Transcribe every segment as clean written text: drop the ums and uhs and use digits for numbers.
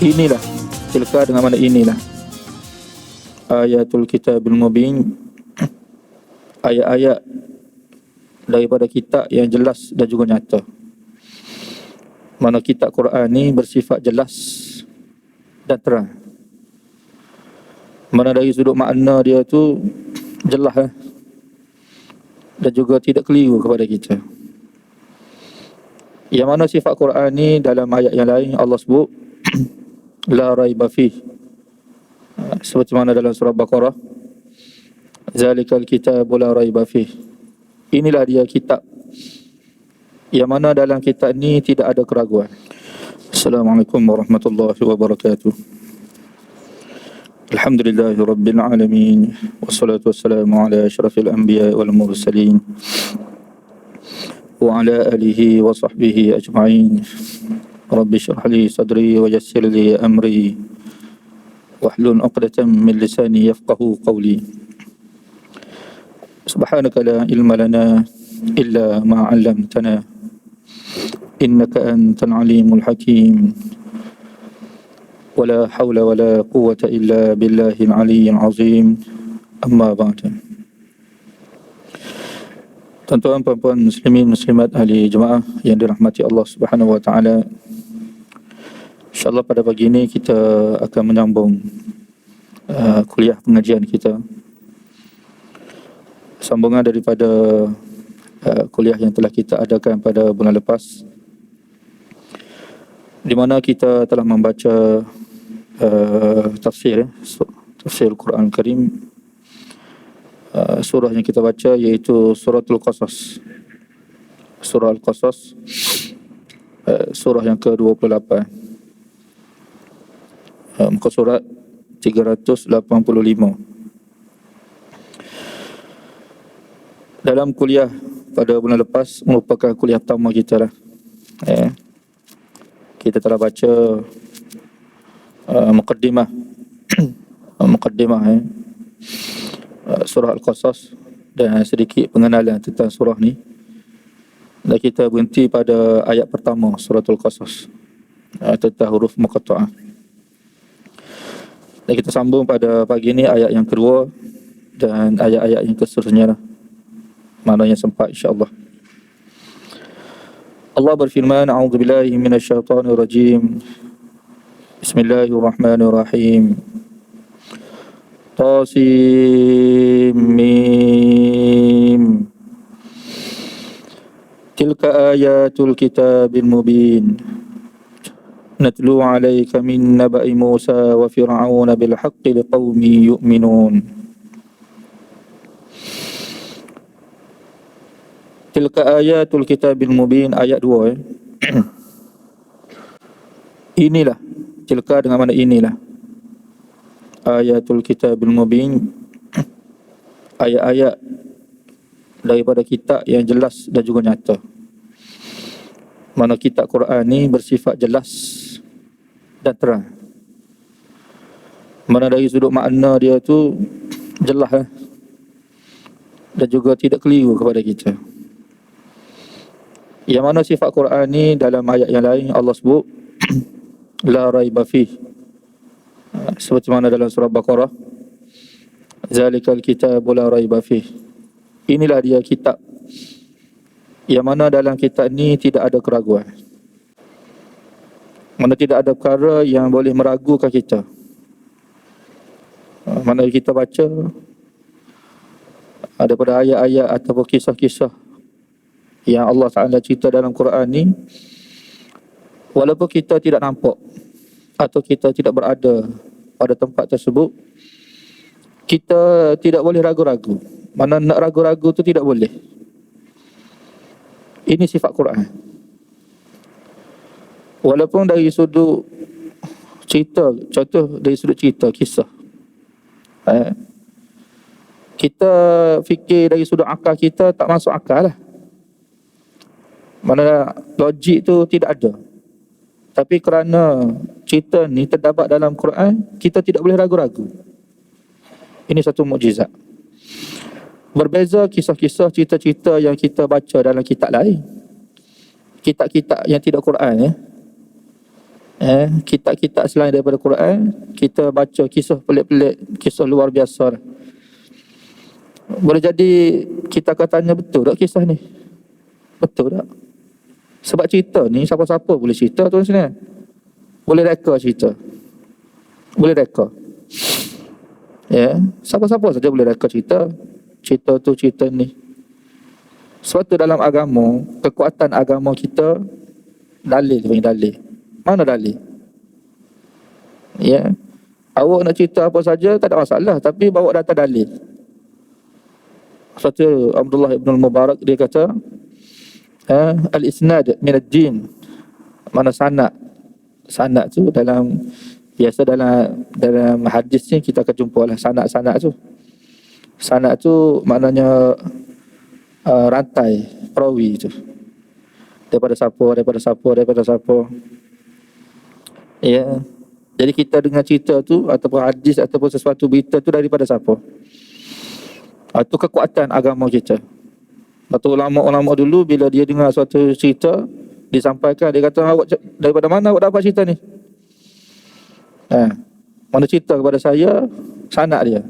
Inilah, tilka dengan mana inilah, ayatul kitabil mubin, ayat-ayat daripada kitab yang jelas dan juga nyata. Mana kitab Quran ni bersifat jelas dan terang. Mana dari sudut makna dia tu jelas dan juga tidak keliru kepada kita. Yang mana sifat Quran ni dalam ayat yang lain Allah sebut la raiba fih, seperti mana dalam surah Baqarah, zalikal kitabu la raiba fih. Inilah dia kitab yang mana dalam kitab ni tidak ada keraguan. Assalamualaikum warahmatullahi wabarakatuh. Alhamdulillahi rabbil alamin, wassalatu wassalamu ala asyrafil anbiya wal mursalin wa ala alihi wa sahbihi ajma'in. Rabbi shrah li sadri wa yassir li amri wahlul 'uqdatam min lisani yafqahu qawli. Subhanaka la ilma lana illa ma 'allamtana innaka antal alimul hakim. Wala hawla wala quwwata illa billahil aliyyil azim. Amma ba'du. Tuan-tuan, puan-puan, muslimin, muslimat, ahli jemaah yang dirahmati Allah Subhanahu wa taala. InsyaAllah pada pagi ini kita akan menyambung kuliah pengajian kita, sambungan daripada kuliah yang telah kita adakan pada bulan lepas, di mana kita telah membaca tafsir Al-Quran Al-Karim. Surah yang kita baca iaitu Suratul Qasas, Surah Al-Qasas, surah yang ke-28, muka surat 385. Dalam kuliah pada bulan lepas merupakan kuliah pertama kita lah. Kita telah baca muqaddimah surah Al-Qasas dan sedikit pengenalan tentang surah ni. Dan kita berhenti pada ayat pertama suratul Qasas, tentang huruf muqatta'ah. Dan kita sambung pada pagi ni ayat yang kedua dan ayat-ayat yang seterusnya lah, maknanya sempat insya-Allah. Allah berfirman, a'udzubillahi minasyaitonir rajim. Bismillahirrahmanirrahim. Tasim mim. Tilka ayatul kitabil mubin. Natlu 'alaika min naba'i Musa wa Fir'aun bil haqqi liqaumin yu'minun. Tilka ayatul kitabil mubin, ayat 2. Inilah, tilka dengan mana inilah, ayatul kitabil mubin, ayat-ayat daripada kitab yang jelas dan juga nyata. Mana kitab Quran ni bersifat jelas dan terang. Mana dari sudut makna dia tu jelas dan juga tidak keliru kepada kita. Yang mana sifat Quran ni dalam ayat yang lain Allah sebut la raiba fih, seperti mana dalam surah Baqarah, zalikal kitabu la raiba fih. Inilah dia kitab yang mana dalam kitab ni tidak ada keraguan. Mana tidak ada perkara yang boleh meragukan kita. Mana kita baca ada pada ayat-ayat ataupun kisah-kisah yang Allah Ta'ala cerita dalam Quran ni, walaupun kita tidak nampak atau kita tidak berada pada tempat tersebut, kita tidak boleh ragu-ragu. Mana nak ragu-ragu tu tidak boleh. Ini sifat Quran. Walaupun dari sudut cerita, contoh dari sudut cerita, kisah, kita fikir dari sudut akal kita tak masuk akal lah. Mana logik tu tidak ada. Tapi kerana cerita ni terdapat dalam Quran, kita tidak boleh ragu-ragu. Ini satu mukjizat. Berbeza kisah-kisah, cerita-cerita yang kita baca dalam kitab lain, kitab-kitab yang tidak Quran Kitab-kitab selain daripada Quran, kita baca kisah pelik-pelik, kisah luar biasa. Boleh jadi kita akan tanya, betul tak kisah ni? Betul tak? Sebab cerita ni siapa-siapa boleh cerita tu sebenarnya. Boleh reka cerita. Boleh reka. Siapa-siapa saja boleh reka cerita. Cerita tu, cerita ni. Sebab tu dalam agama, kekuatan agama kita, dalil, dalil. Mana dalil? Awak nak cerita apa saja tak ada masalah, tapi bawa data dalil. Sebab tu Abdullah ibn al-Mubarak dia kata, al-isnad min ad-din. Mana sanad? Sanad tu biasa dalam hadis ni kita akan jumpa lah sanad tu. Sanad tu maknanya rantai perawi tu. Daripada siapa. Jadi kita dengar cerita tu ataupun hadis ataupun sesuatu berita tu daripada siapa? Itu kekuatan agama kita. Atau ulama-ulama dulu bila dia dengar suatu cerita disampaikan, dia kata, awak daripada mana awak dapat cerita ni? Mana cerita kepada saya, sanad dia.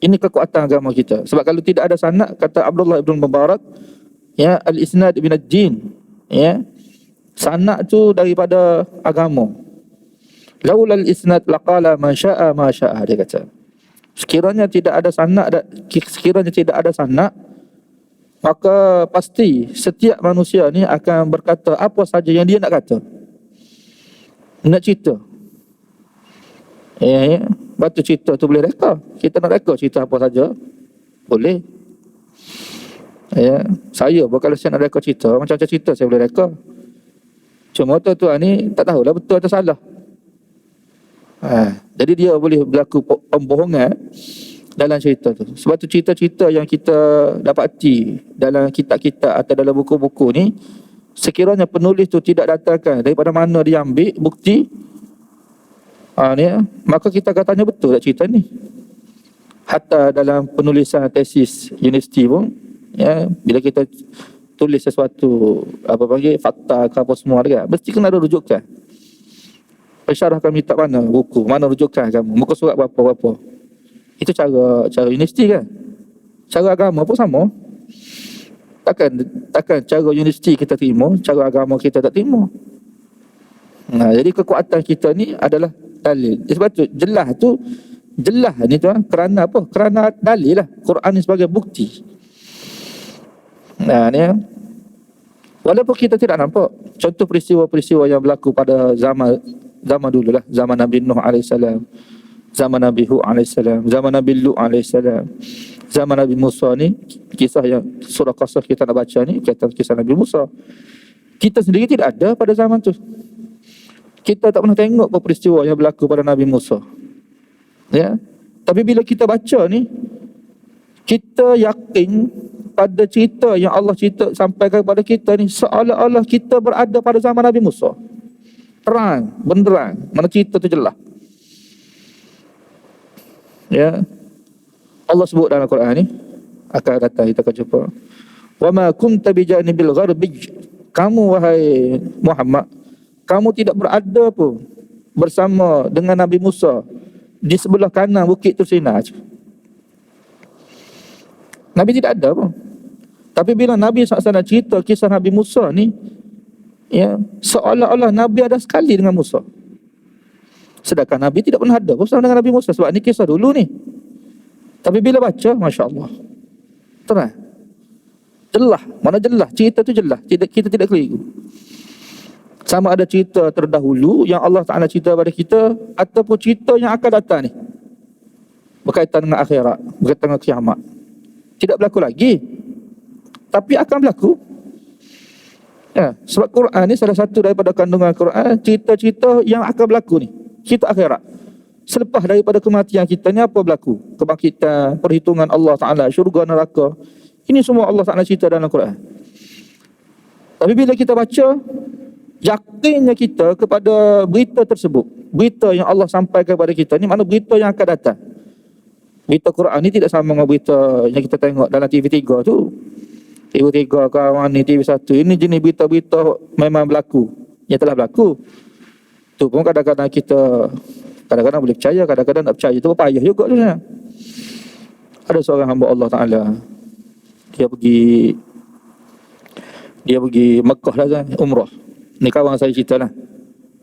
Ini kekuatan agama kita. Sebab kalau tidak ada sanad, kata Abdullah ibn Mubarak, al-isnad min ad-din. Sanad tu daripada agama. Laula al-isnad laqala man syaa ma syaa, dia kata. Sekiranya tidak ada sanad, maka pasti setiap manusia ni akan berkata apa saja yang dia nak kata. Nak cerita. Batu cerita tu boleh reka. Kita nak reka cerita apa saja, boleh. Saya kalau saya nak reka cerita, macam-macam cerita saya boleh reka. Cuma tuan-tuan ni tak tahulah betul atau salah. Jadi dia boleh berlaku pembohongan dalam cerita tu. Sebab tu cerita-cerita yang kita dapati dalam kitab-kitab atau dalam buku-buku ni, sekiranya penulis tu tidak datangkan daripada mana dia ambil bukti, maka kita akan tanya, betul tak cerita ni? Hatta dalam penulisan tesis universiti pun, bila kita tulis sesuatu fakta ke apa semua kan, mesti kena ada rujukan. Pensyarah kami tak mana buku, mana rujukan kamu, muka surat berapa. Itu cara universiti kan. Cara agama pun sama. Takkan cara universiti kita terima, cara agama kita tak terima. Jadi kekuatan kita ni adalah dalil. Sebab tu jelas ni tuan, kerana apa? Kerana dalil lah. Quran ni sebagai bukti. Walaupun kita tidak nampak contoh peristiwa-peristiwa yang berlaku pada zaman dulu lah, zaman Nabi Nuh AS, zaman Nabi Hud AS, zaman Nabi Lut AS, zaman Nabi Musa ni, kisah yang surah Qasas kita nak baca ni, kisah Nabi Musa. Kita sendiri tidak ada pada zaman tu. Kita tak pernah tengok peristiwa yang berlaku pada Nabi Musa. Tapi bila kita baca ni, kita yakin pada cerita yang Allah sampaikan kepada kita ni, seolah-olah kita berada pada zaman Nabi Musa. Terang, benderang, mana cerita tu jelas. Allah sebut dalam Quran ni, akan datang kita akan jumpa. Wa ma kunta bijanibil gharbi, kamu wahai Muhammad, kamu tidak berada pun bersama dengan Nabi Musa di sebelah kanan bukit Tursina. Nabi tidak ada pun. Tapi bila Nabi SAW cerita kisah Nabi Musa ni, seolah-olah Nabi ada sekali dengan Musa. Sedangkan Nabi tidak pernah ada bersama dengan Nabi Musa. Sebab ni kisah dulu ni. Tapi bila baca, Masya Allah, terang, jelas. Mana jelas? Cerita tu jelas. Kita tidak keliru. Sama ada cerita terdahulu yang Allah Ta'ala cerita pada kita, ataupun cerita yang akan datang ni, berkaitan dengan akhirat, berkaitan dengan kiamat. Tidak berlaku lagi, tapi akan berlaku. Sebab Quran ni salah satu daripada kandungan Quran, cerita-cerita yang akan berlaku ni, cerita akhirat. Selepas daripada kematian kita ni apa berlaku? Kebangkitan, perhitungan Allah Ta'ala, syurga, neraka. Ini semua Allah Ta'ala cerita dalam Quran. Tapi bila kita baca, yakinnya kita kepada berita tersebut, berita yang Allah sampaikan kepada kita ni, mana berita yang akan datang. Berita Quran ni tidak sama dengan berita yang kita tengok dalam TV3 tu. TV3 kawan ni, TV1. Ini jenis berita-berita memang berlaku, yang telah berlaku. tu pun kadang-kadang kita boleh percaya, kadang-kadang tak percaya. Itu payah juga tu sebenarnya. Ada seorang hamba Allah Ta'ala, dia pergi Mekah lah kan, umrah. Ni kawan saya cerita lah.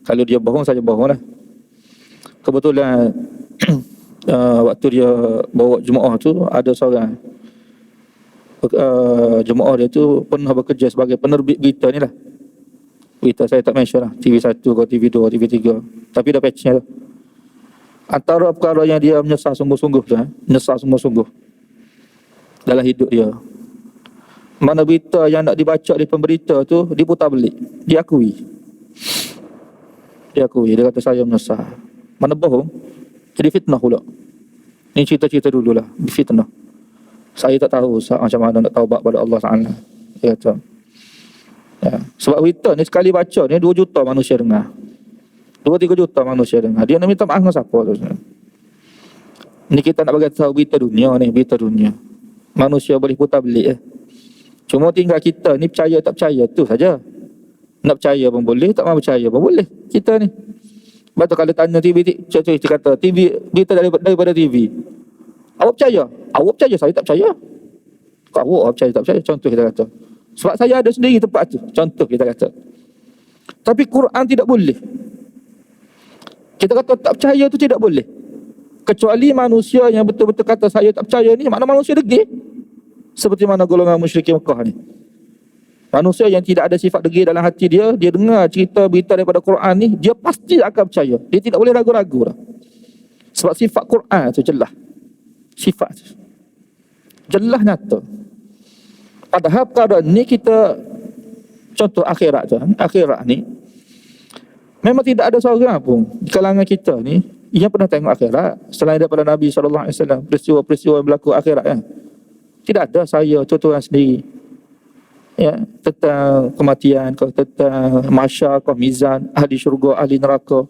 Kalau dia bohong, saya bohong lah. Kebetulan waktu dia bawa jemaah tu, ada seorang jemaah dia tu pernah bekerja sebagai penerbit berita ni lah. Berita saya tak mention lah, TV1 ke TV2, TV3, tapi dah patchnya tu. Antara perkara yang dia menyesal sungguh-sungguh tu, menyesal sungguh-sungguh dalam hidup dia, mana berita yang nak dibaca di pemberita tu diputar balik, diakui. Dia kata saya menyesal. Mana bohong, jadi fitnah pula. Ni cerita-cerita dululah, fitnah. Saya tak tahu macam mana nak taubat pada Allah Ta'ala. Dia kata, ya. Sebab berita ni sekali baca ni 2 juta manusia dengar, 2-3 juta manusia dengar. Dia nak minta maaf dengan siapa tu? Ni kita nak bagi tahu berita dunia ni, berita dunia. Manusia boleh putar balik Cuma tinggal kita ni percaya tak percaya tu saja. Nak percaya pun boleh, tak mahu percaya pun boleh. Kita ni. Sebab tu kalau tanya TV, contoh kita kata TV, berita daripada TV. Awak percaya? Awak percaya, saya tak percaya. Kau awak percaya tak percaya? Contoh kita kata. Sebab saya ada sendiri tempat tu. Contoh kita kata. Tapi Quran tidak boleh. Kita kata tak percaya tu tidak boleh. Kecuali manusia yang betul-betul kata saya tak percaya ni, mana manusia degil. Seperti mana golongan musyrikin Mekah ni. Manusia yang tidak ada sifat degil dalam hati dia, dia dengar cerita berita daripada Quran ni, dia pasti akan percaya. Dia tidak boleh ragu-ragu dah. Sebab sifat Quran tu jelas. Sifat tu jelas nyata. Padahal perkara ni kita, contoh akhirat tu, akhirat ni memang tidak ada seorang pun di kalangan kita ni yang pernah tengok akhirat selain daripada Nabi SAW. Peristiwa-peristiwa yang berlaku akhirat kan. Tidak ada saya tuturan sendiri tentang kematian, tentang mahsyar, mizan, ahli syurga, ahli neraka.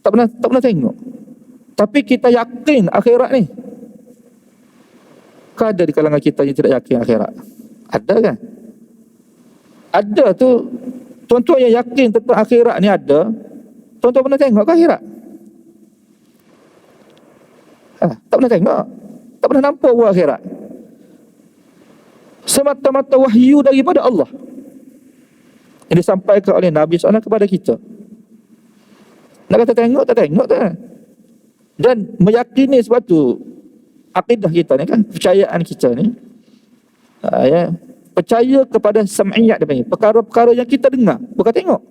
Tak pernah tengok. Tapi kita yakin akhirat ni. Kau ada di kalangan kita yang tidak yakin akhirat? Ada kan? Ada tu. Tuan-tuan yang yakin tentang akhirat ni ada. Tuan-tuan pernah tengok ke akhirat? Tak pernah tengok. Tak pernah nampak buat akhirat. Semata-mata wahyu daripada Allah yang disampaikan oleh Nabi SAW kepada kita. Nak kata tengok, tak tengok tak. Dan meyakini sebab tu akidah kita ni kan, percayaan kita ni percaya kepada sam'iyat dia panggil, perkara-perkara yang kita dengar, bukan tengok.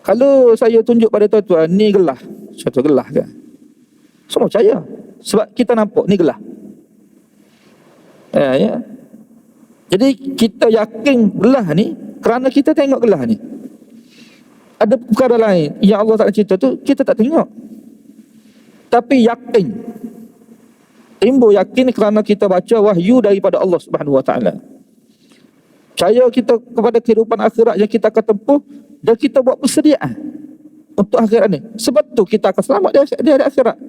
Kalau saya tunjuk pada tuan-tuan, ni gelas, contoh gelas kan, semua percaya sebab kita nampak ni gelas. Jadi kita yakin gelas ni kerana kita tengok gelas ni. Ada perkara lain yang Allah Ta'ala cerita tu kita tak tengok, tapi yakin, timbul yakin kerana kita baca wahyu daripada Allah Subhanahu Wa Ta'ala. Percaya kita kepada kehidupan akhirat yang kita akan tempuh, dan kita buat persediaan untuk akhirat ni. Sebab tu kita akan selamat di hari akhirat.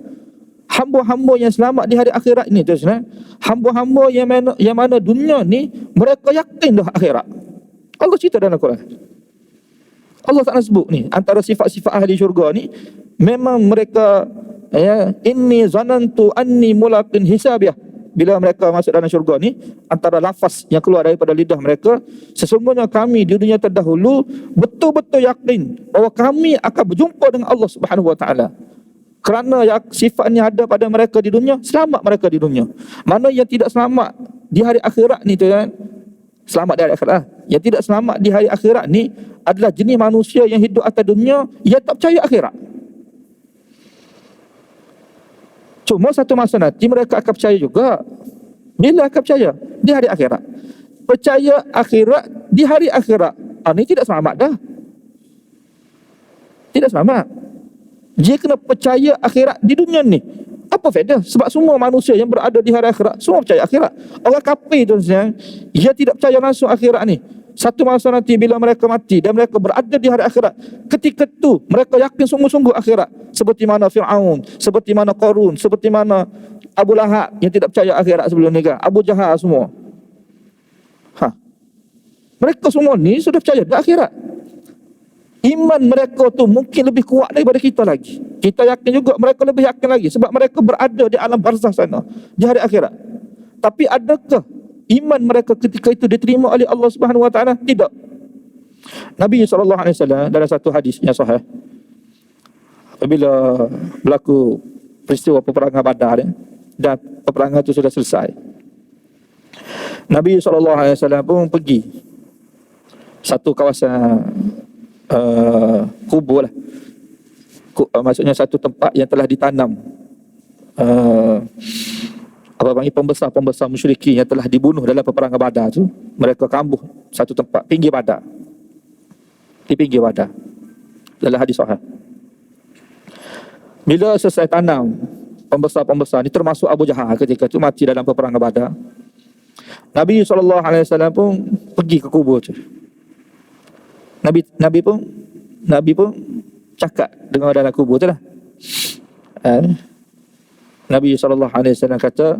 Hamba-hamba yang selamat di hari akhirat ni tu sebenarnya hamba-hamba yang mana dunia ni mereka yakin dah akhirat. Allah cerita dalam Quran. Allah Ta'ala sebut ni antara sifat-sifat ahli syurga ni, memang mereka inni zanantu anni mulaqin hisabiyah. Bila mereka masuk dalam syurga ni, antara lafaz yang keluar daripada lidah mereka, sesungguhnya kami di dunia terdahulu betul-betul yakin bahawa kami akan berjumpa dengan Allah Subhanahu Wa Ta'ala. Kerana sifatnya ada pada mereka di dunia, selamat mereka di dunia. Mana yang tidak selamat di hari akhirat ni tu kan, selamat di hari akhirat. Yang tidak selamat di hari akhirat ni adalah jenis manusia yang hidup atas dunia yang tak percaya akhirat. Cuma satu masa nanti mereka akan percaya juga. Bila akan percaya? Di hari akhirat. Percaya akhirat di hari akhirat. Ini tidak selamat dah. Tidak selamat. Dia kena percaya akhirat di dunia ni. Apa faedah? Sebab semua manusia yang berada di hari akhirat semua percaya akhirat. Orang kafir tu dia tidak percaya langsung akhirat ni. Satu masa nanti bila mereka mati dan mereka berada di hari akhirat, ketika tu mereka yakin sungguh-sungguh akhirat. Seperti mana Fir'aun, seperti mana Qarun, seperti mana Abu Lahab yang tidak percaya akhirat sebelum ni kan, Abu Jahal semua. Mereka semua ni sudah percaya di akhirat. Iman mereka tu mungkin lebih kuat daripada kita lagi. Kita yakin juga mereka lebih yakin lagi, sebab mereka berada di alam barzah sana, di hari akhirat. Tapi adakah iman mereka ketika itu diterima oleh Allah Subhanahu Wa Taala? Tidak. Nabi SAW dalam satu hadis yang sahih, apabila berlaku peristiwa peperangan Badar dan peperangan itu sudah selesai, Nabi SAW pun pergi satu kawasan kubur lah. Maksudnya satu tempat yang telah ditanam apa panggil pembesar-pembesar musyrikin yang telah dibunuh dalam peperangan Badar tu. Mereka kambuh satu tempat pinggir Badar, di pinggir Badar, dalam hadis sahih. Bila selesai tanam, pembesar-pembesar ni termasuk Abu Jahal ketika itu mati dalam peperangan Badar. Nabi SAW pun pergi ke kubur tu. Nabi pun cakap dengan dalam kubur tu lah. Nabi SAW kata,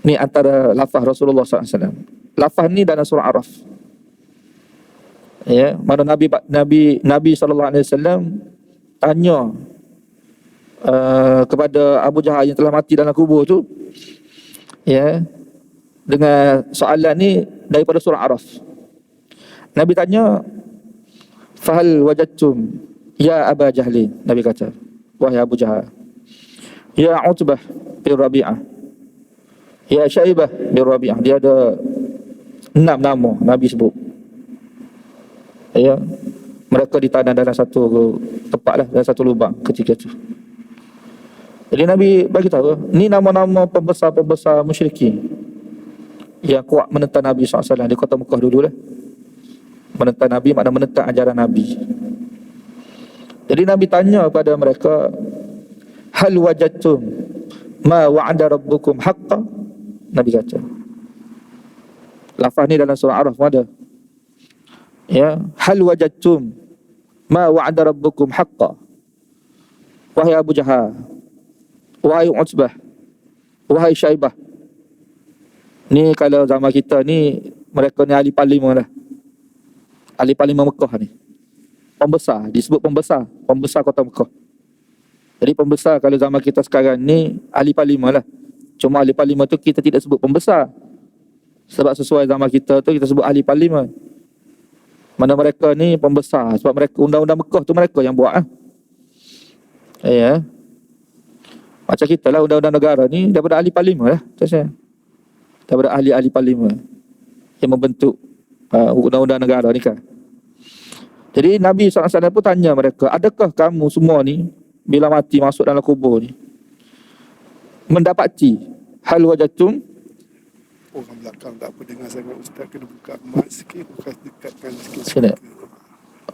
ni antara lafaz Rasulullah SAW. Lafaz ni dalam surah Araf. Ya, mana Nabi SAW tanya kepada Abu Jahal yang telah mati dalam kubur tu, ya, dengan soalan ni daripada surah Araf. Nabi tanya, fahal wajadtum ya Aba Jahlin. Nabi kata, wahai Abu Jahal, ya Utbah bin Rabi'ah, ya Syaibah bin Rabi'ah. Dia ada 6 nama Nabi sebut. Ya, mereka ditanam dalam satu tempat lah, dalam satu lubang ketika itu. Jadi Nabi bagi tahu, ni nama-nama pembesar-pembesar musyrikin yang kuat menentang Nabi SAW di kota Mekah dulu lah. Menentang Nabi makna menentang ajaran Nabi. Jadi Nabi tanya kepada mereka, hal wajadtum ma wa'ada rabbukum haqqan? Nabi kata, lafaz ni dalam surah Araf ada. Ya, hal wajadtum ma wa'ada rabbukum haqqan? Wahai Abu Jahal, wahai Utbah, wahai Syaibah. Ni kalau zaman kita ni, mereka ni ahli parlimen lah. Ahli parlimen Mekah ni. Pembesar, disebut pembesar kota Mekah. Jadi pembesar kalau zaman kita sekarang ni ahli parlimen lah. Cuma ahli parlimen tu kita tidak sebut pembesar, sebab sesuai zaman kita tu kita sebut ahli parlimen. Mana mereka ni pembesar, sebab mereka undang-undang Mekah tu mereka yang buat lah. Ya, macam kita lah, undang-undang negara ni daripada ahli parlimen lah. Daripada ahli-ahli parlimen yang membentuk undang-undang negara ni kan. Jadi Nabi SAW pun tanya mereka, adakah kamu semua ni bila mati masuk dalam kubur ni mendapati hal wajadtum? Orang belakang tak apa dengar sangat, Ustaz kena buka mic sikit, buka dekatkan sikit. Sini.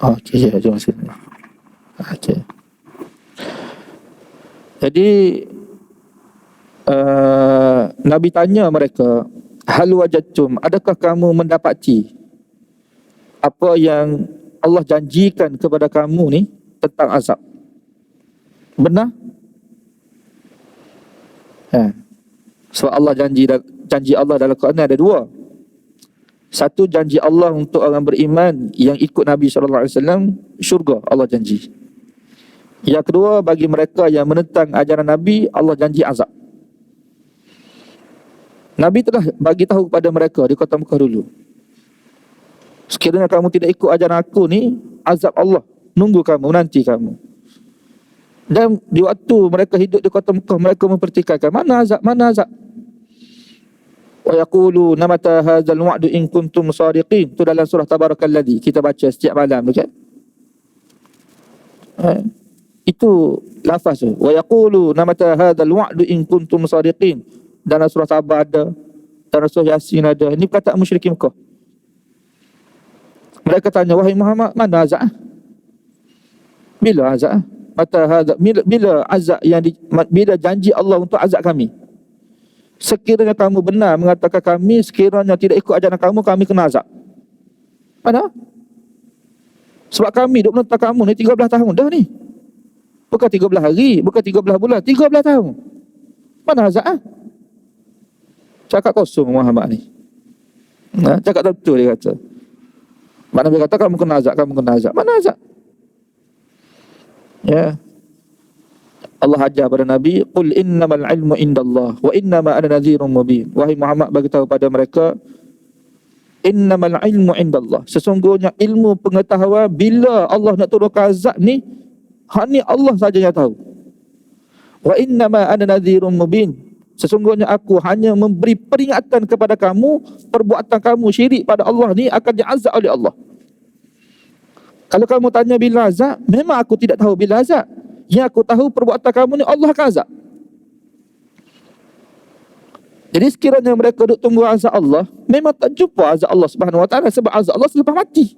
Okey, ya, jom sini. Okey. Jadi Nabi tanya mereka, hal wajadtum, adakah kamu mendapati apa yang Allah janjikan kepada kamu ni tentang azab? Benar? Sebab Allah janji Allah dalam Quran ada dua. Satu, janji Allah untuk orang beriman yang ikut Nabi SAW, syurga Allah janji. Yang kedua, bagi mereka yang menentang ajaran Nabi, Allah janji azab. Nabi telah bagi tahu kepada mereka di kota Mekah dulu, sekiranya kamu tidak ikut ajaran aku ni, azab Allah nunggu kamu, menanti kamu. Dan di waktu mereka hidup di kota Mekah, mereka mempertikaikan, mana azab, mana azab. Wa yaquluna mata hadzal wa'du in kuntum shadiqin. Itu dalam surah Tabarakalladzi kita baca setiap malam tu kan. Itu lafaz tu. Wa yaquluna mata hadzal wa'du in kuntum shadiqin. Dalam surah Sabah ada, dalam surah Yasin ada. Ini perkataan musyrikin Mekah. Mereka tanya, wahai Muhammad, mana azab? Bila azab? Mata hadzal, bila azab yang bila janji Allah untuk azab kami? Sekiranya kamu benar mengatakan kami sekiranya tidak ikut ajaran kamu, kami kena azab. Mana? Sebab kami duduk menentang kamu ni 13 tahun dah ni. Bukan 13 hari, bukan 13 bulan, 13 tahun. Mana azab? Cakap kosong Muhammad ni. Cakap betul dia kata. Mak Nabi kata kamu kena azab, kamu kena azab. Mana azab? Ya. Allah ajar pada Nabi, qul innamal ilmu indallah wa innama ana nadhirun mubin. Wahai Muhammad, bagi tahu pada mereka, innamal ilmu indallah. Sesungguhnya ilmu pengetahuan bila Allah nak turunkan azab ni, hanya Allah saja yang tahu. Wa innama ana nadhirun mubin. Sesungguhnya aku hanya memberi peringatan kepada kamu, perbuatan kamu syirik pada Allah ni akan diazab oleh Allah. Kalau kamu tanya bila azab, memang aku tidak tahu bila azab. Yang aku tahu perbuatan kamu ni Allah akan azab. Jadi sekiranya mereka duk tunggu azab Allah, memang tak jumpa azab Allah Subhanahu Wa Taala, sebab azab Allah selepas mati.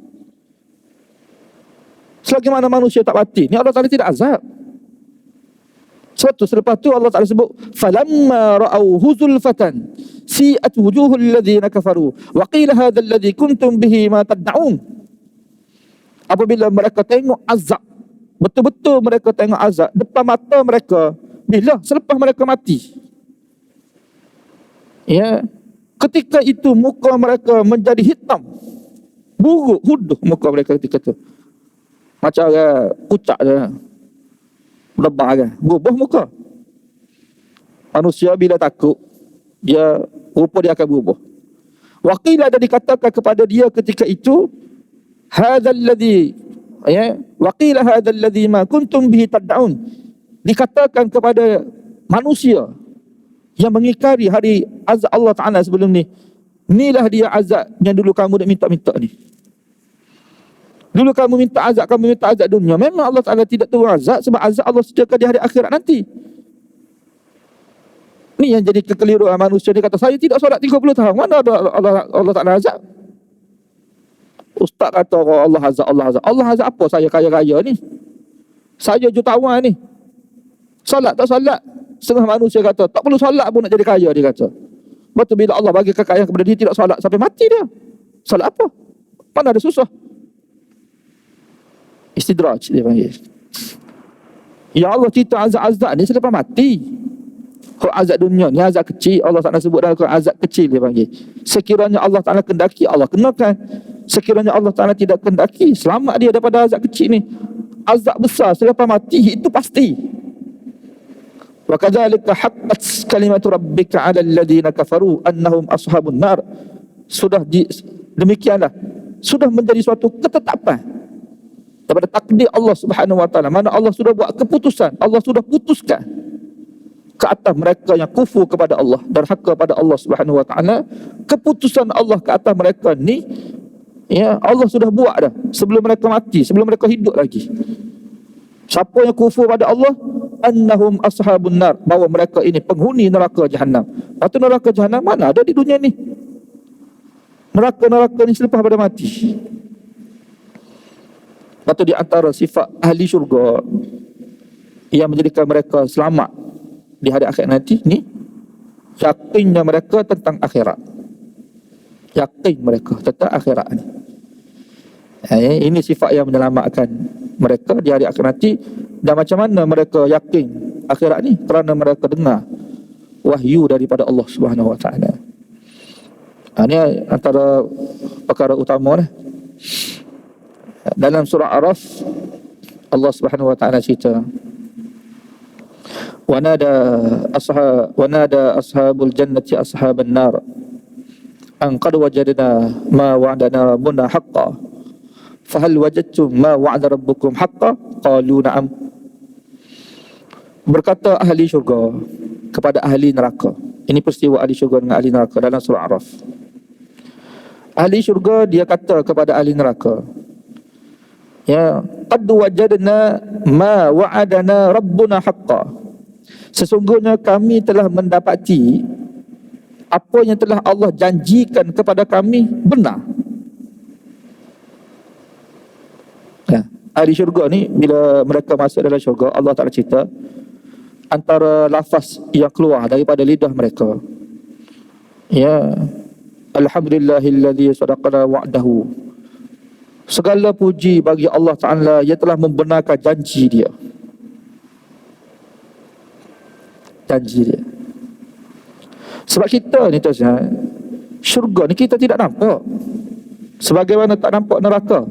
Selagi mana manusia tak mati, ni Allah Taala tidak azab. Sebab tu selepas tu Allah Taala sebut, falamma ra'awhu zulfatan si'at wujuhul ladzina kafaru wa qila hadzal ladzi kuntum bihi ma tad'un. Apabila mereka tengok azab, betul-betul mereka tengok azab depan mata mereka, bila selepas mereka mati, ya, ketika itu muka mereka menjadi hitam, buruk, huduh muka mereka ketika itu, macam orang pucat je, lebah kan, berubah muka. Manusia bila takut, rupa dia akan berubah. Waqila, dan dikatakan kepada dia ketika itu, hadzal ladzi, ya, waqila hadzal ladzi ma kuntum bihi tad'un. Dikatakan kepada manusia yang mengingkari hari azab Allah Ta'ala sebelum ni, inilah dia azab yang dulu kamu nak minta-minta ni. Dulu kamu minta azab dunia. Memang Allah Ta'ala tidak turun azab, sebab azab Allah sediakan di hari akhirat nanti. Ni yang jadi kekeliruan manusia. Dia kata, saya tidak solat 30 tahun. Mana ada Allah Ta'ala azab? Ustaz kata Allah azab, Allah azab. Allah azab apa saya kaya-kaya ni? Saya jutawan ni. Solat tak solat? Setengah manusia kata, tak perlu solat pun nak jadi kaya, dia kata. Betul, bila Allah bagi kekayaan kepada dia, tidak solat sampai mati dia. Solat apa? Mana ada susah? Istidraj dia panggil. Ya Allah cerita azab-azab ni selepas mati. Kalau azab dunia ni azab kecil, Allah Ta'ala sebut dalam Quran azab kecil dia panggil. Sekiranya Allah Ta'ala kendaki, Allah kenakan. Sekiranya Allah Ta'ala tidak kendaki, selamat dia daripada azab kecil ni. Azab besar selepas mati itu pasti. Wa kadzalika haqqat kalimatu rabbika 'alal ladzina kafaru annahum ashabun nar. Demikianlah sudah menjadi suatu ketetapan daripada takdir Allah Subhanahu Wa Taala, mana Allah sudah buat keputusan, Allah sudah putuskan ke atas mereka yang kufur kepada Allah, derhaka pada Allah Subhanahu Wa Taala. Keputusan Allah ke atas mereka ni, ya, Allah sudah buat dah sebelum mereka mati, sebelum mereka hidup lagi. Siapa yang kufur pada Allah, annahum ashabun nar, bahawa mereka ini penghuni neraka Jahannam. Atau neraka Jahannam mana ada di dunia ni? Neraka-neraka ni selepas pada mati. Lepas di antara sifat ahli syurga yang menjadikan mereka selamat di hari akhirat nanti ni, yakinnya mereka tentang akhirat. Yakin mereka tentang akhirat ni. Ini sifat yang menyelamatkan mereka di hari akhirat nanti. Dan macam mana mereka yakin akhirat ni? Kerana mereka dengar wahyu daripada Allah Subhanahu Wa Taala. Ini antara perkara utama lah. Dalam surah Araf, Allah Subhanahu Wa Taala cerita, wanada ashabul jannati ashaban nar an qad wajadna ma wa'adana rabbuna haqqan fahal wajadtum ma wa'ada rabbukum haqqan qalu na'am. Berkata ahli syurga kepada ahli neraka. Ini peristiwa ahli syurga dengan ahli neraka dalam surah Araf. Ahli syurga dia kata kepada ahli neraka, ya, qad wajadna ma wa'adana rabbuna haqqan. Sesungguhnya kami telah mendapati apa yang telah Allah janjikan kepada kami benar. Nah, ahli syurga ni bila mereka masuk dalam syurga, Allah Ta'ala cerita antara lafaz yang keluar daripada lidah mereka, ya, alhamdulillahilladzi sadaqana wa'dahu. Segala puji bagi Allah Ta'ala yang telah membenarkan janji dia. Janji dia. Sebab kita ni tuan, syurga ni kita tidak nampak. sebagaimana tak nampak neraka.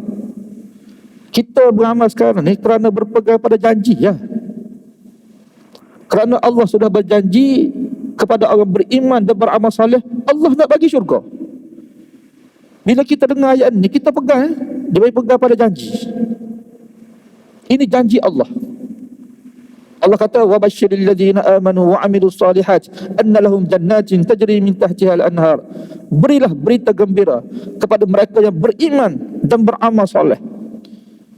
Kita beramal sekarang ni kerana berpegang pada janji, ya. Kerana Allah sudah berjanji kepada orang beriman dan beramal soleh, Allah nak bagi syurga. Bila kita dengar ayat ni, kita pegang, dia bagi pegang pada janji. Ini janji Allah. Allah kata, wa basyiril ladzina amanu wa amilus solihat anna lahum jannatin tajri min tahtiha al-anhar. Berilah berita gembira kepada mereka yang beriman dan beramal soleh,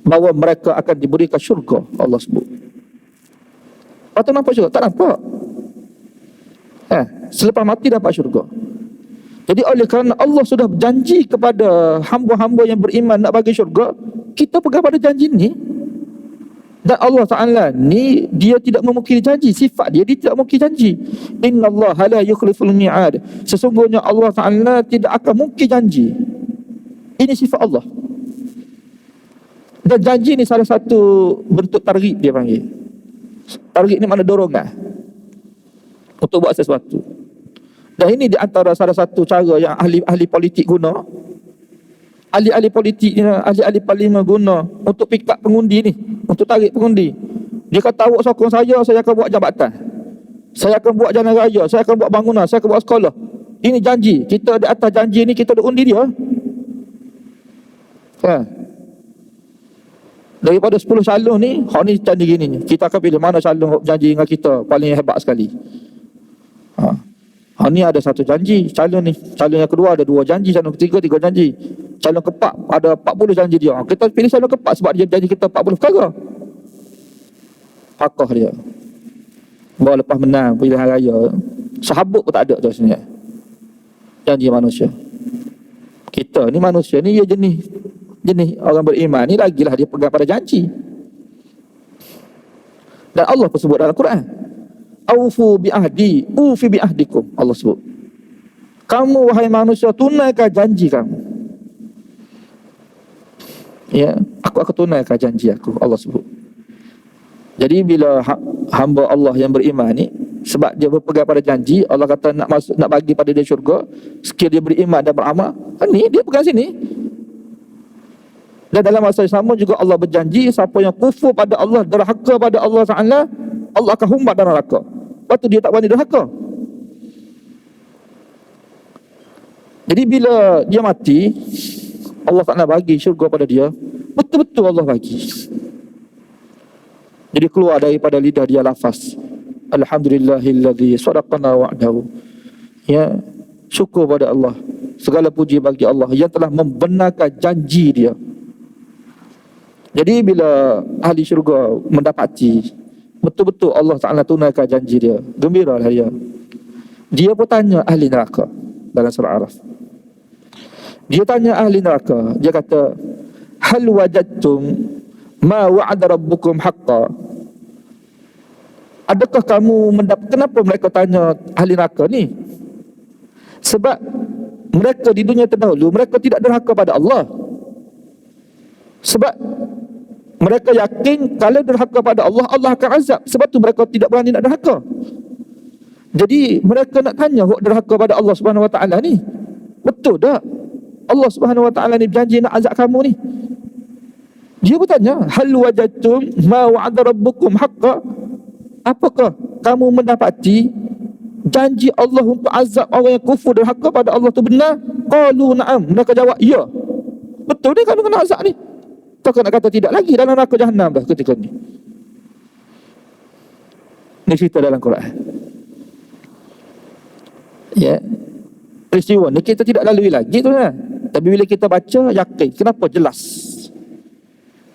bahawa mereka akan diberikan syurga. Allah sebut. Patut nampak syurga? Tak nampak. Selepas mati dapat syurga. Jadi oleh kerana Allah sudah berjanji kepada hamba-hamba yang beriman nak bagi syurga, kita pegang pada janji ni. Dan Allah Ta'ala ni, dia tidak memungkiri janji. Sifat dia tidak memungkiri janji. Inna Allah la yukhliful mi'ad. Sesungguhnya Allah Ta'ala tidak akan mungkir janji. Ini sifat Allah. Dan janji ni salah satu bentuk targhib, dia panggil. Targhib ni makna dorongan untuk buat sesuatu. Dan ini di antara salah satu cara yang ahli politik guna. Ahli-ahli politik, ahli-ahli parlimen guna untuk pick up pengundi ni, untuk tarik pengundi. Dia kata, awak sokong saya akan buat jabatan, saya akan buat jalan raya, saya akan buat bangunan, saya akan buat sekolah. Ini janji. Kita di atas janji ni, kita dah undi dia. Daripada 10 calon ni, ni janji gini, kita akan pilih mana calon janji dengan kita paling hebat sekali. Ni ada satu janji, calon ni. Calon yang kedua ada 2 janji, calon ketiga 3 janji. Calon keempat ada 40 janji dia. Kita pilih calon keempat sebab dia janji kita 40 perkara. Pakah dia. Baru lepas menang pilihan raya, sahabut pun tak ada tu sebenarnya. Janji manusia. Kita ni manusia ni, dia jenis orang beriman ni, lagilah dia pegang pada janji. Dan Allah pun sebut dalam Quran, Aufu bi'ahdi, ufi bi'ahdikum. Allah sebut, kamu wahai manusia, tunaikan janji kamu. Ya, aku akan tunaikan janji aku. Allah sebut. Jadi bila hamba Allah yang beriman ni, sebab dia berpegang pada janji, Allah kata nak bagi pada dia syurga, sekiranya dia beriman dan beramal. Ni dia pegang sini. Dan dalam masa yang sama juga Allah berjanji, siapa yang kufur pada Allah, derhaka pada Allah Ta'ala, Allah akan humbat dalam neraka. Lepas tu dia tak berani derhaka. Jadi bila dia mati, Allah Ta'ala bagi syurga pada dia, betul-betul Allah bagi. Jadi keluar daripada lidah dia lafaz, Alhamdulillahilladzi sadaqana wa'dahu. Ya, syukur pada Allah, segala puji bagi Allah yang telah membenarkan janji dia. Jadi bila ahli syurga mendapati betul-betul Allah Ta'ala tunaikan janji dia, gembiralah dia. Dia pun tanya ahli neraka dalam surah Araf. Dia tanya ahli neraka, dia kata, hal wajadtum ma wa'ada rabbukum haqqa. Adakah kamu mendapat? Kenapa mereka tanya ahli neraka ni? Sebab mereka di dunia terdahulu, mereka tidak derhaka pada Allah. Sebab mereka yakin kalau derhaka pada Allah, Allah akan azab. Sebab tu mereka tidak berani nak derhaka. Jadi mereka nak tanya, hok derhaka pada Allah Subhanahu Wa Taala ni, betul tak Allah Subhanahu Wa Taala ni berjanji nak azab kamu ni? Dia bertanya, hal wajadtum ma wa'ada rabbukum haqqa. Apakah kamu mendapati janji Allah untuk azab orang yang kufur derhaka pada Allah tu benar? Qalu na'am. Mereka jawab, ya. Betul ni kami kena azab ni. Kau nak kata tidak lagi, dalam neraka Jahannam dah ketika ni. Ini cerita dalam Quran. Ya. Peristiwa ni kita tidak lalui lagi tu kan. Tapi bila kita baca, yakin. Kenapa? Jelas,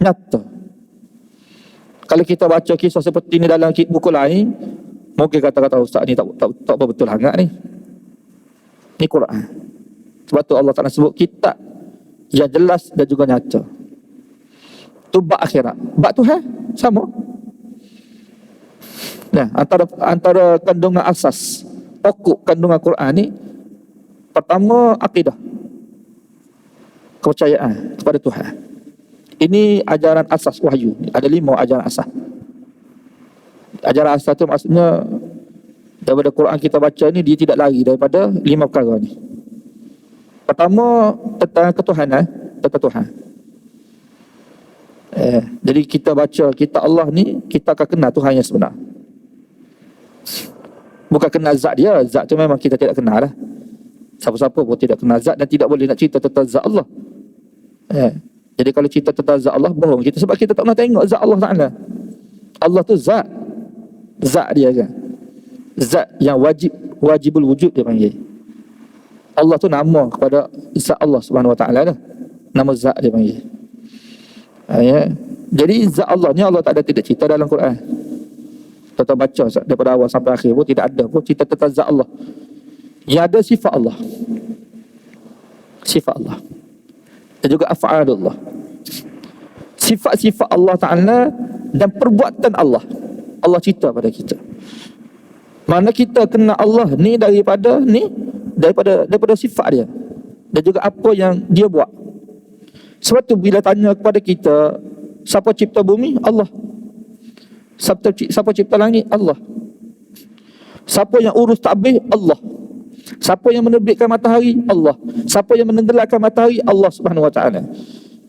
nyata. Kalau kita baca kisah seperti ni dalam buku lain, mungkin kata-kata ustaz ni tak apa betul hangat ni. Ni Quran. Sebab tu Allah Ta'ala sebut kitab yang jelas dan juga nyata. Tu bab akhirat. Bab Tuhan sama. Nah, antara kandungan asas, pokok kandungan Quran ni, pertama akidah, kepercayaan kepada Tuhan. Ini ajaran asas wahyu. Ada 5 ajaran asas. Ajaran asas tu maksudnya daripada Quran kita baca ni, dia tidak lari daripada 5 perkara ni. Pertama, tentang ketuhanan, tentang Tuhan. Jadi kita baca kitab Allah ni, kita akan kenal Tuhan yang sebenar. Bukan kenal zat dia, zat tu memang kita tidak kenal lah. Siapa-siapa pun tidak kenal zat dan tidak boleh nak cerita tentang zat Allah. Jadi kalau cerita tentang zat Allah, bohong kita sebab kita tak pernah tengok zat Allah Ta'ala. Allah tu zat. Zat dia kan. Zat yang wajibul wujud dia panggil. Allah tu nama kepada zat Allah Subhanahu Wa Ta'ala lah. Nama zat dia panggil. Jadi zat Allah ni Allah tak ada tidak cerita dalam Quran. Kita baca daripada awal sampai akhir pun tidak ada pun cerita tentang zat Allah. Yang ada sifat Allah. Sifat Allah. Dan juga af'alullah. Sifat-sifat Allah Ta'ala dan perbuatan Allah. Allah cerita pada kita. Mana kita kenal Allah ni daripada sifat dia. Dan juga apa yang dia buat. Sebab tu bila tanya kepada kita, siapa cipta bumi? Allah. Siapa cipta langit? Allah. Siapa yang urus takbir? Allah. Siapa yang menerbitkan matahari? Allah. Siapa yang menenggelamkan matahari? Allah Subhanahu Wa Ta'ala.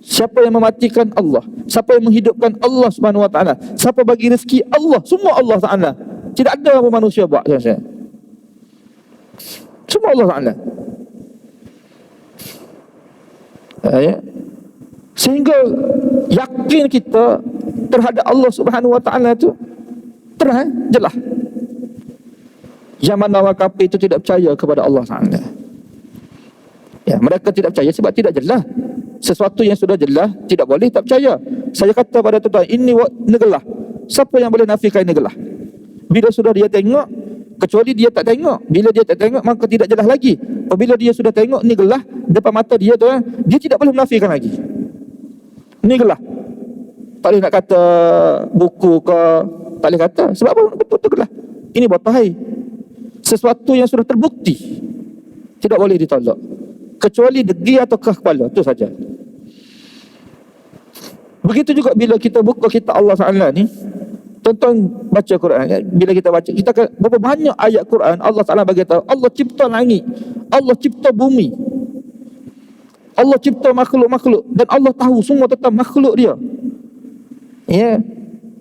Siapa yang mematikan? Allah. Siapa yang menghidupkan? Allah Subhanahu Wa Ta'ala. Siapa bagi rezeki? Allah. Semua Allah Ta'ala. Tidak ada apa manusia buat. Semua Allah Ta'ala. Sehingga yakin kita terhadap Allah Subhanahu Wa Ta'ala tu terang, jelas. Yang mana orang kafir itu tidak percaya kepada Allah Ta'ala. Mereka tidak percaya sebab tidak jelas. Sesuatu yang sudah jelas tidak boleh tak percaya. Saya kata pada tuan-tuan, ini negelah. Siapa yang boleh nafikan negelah? Bila sudah dia tengok, kecuali dia tak tengok. Bila dia tak tengok, maka tidak jelas lagi. Apabila dia sudah tengok ni gelah depan mata dia tu, dia tidak boleh menafikan lagi. Ni gelah. Tak boleh nak kata buku ke, tak boleh kata. Sebab apa? Betul-betul gelah. Ini botahai. Sesuatu yang sudah terbukti tidak boleh ditolak. Kecuali degi ataukah kepala. Itu saja. Begitu juga bila kita buka kitab Allah Ta'ala ni, tuan-tuan baca Quran kan? Bila kita baca, kita akan berapa banyak ayat Quran Allah Ta'ala bagi tahu Allah cipta langit, Allah cipta bumi, Allah cipta makhluk-makhluk, dan Allah tahu semua tentang makhluk dia.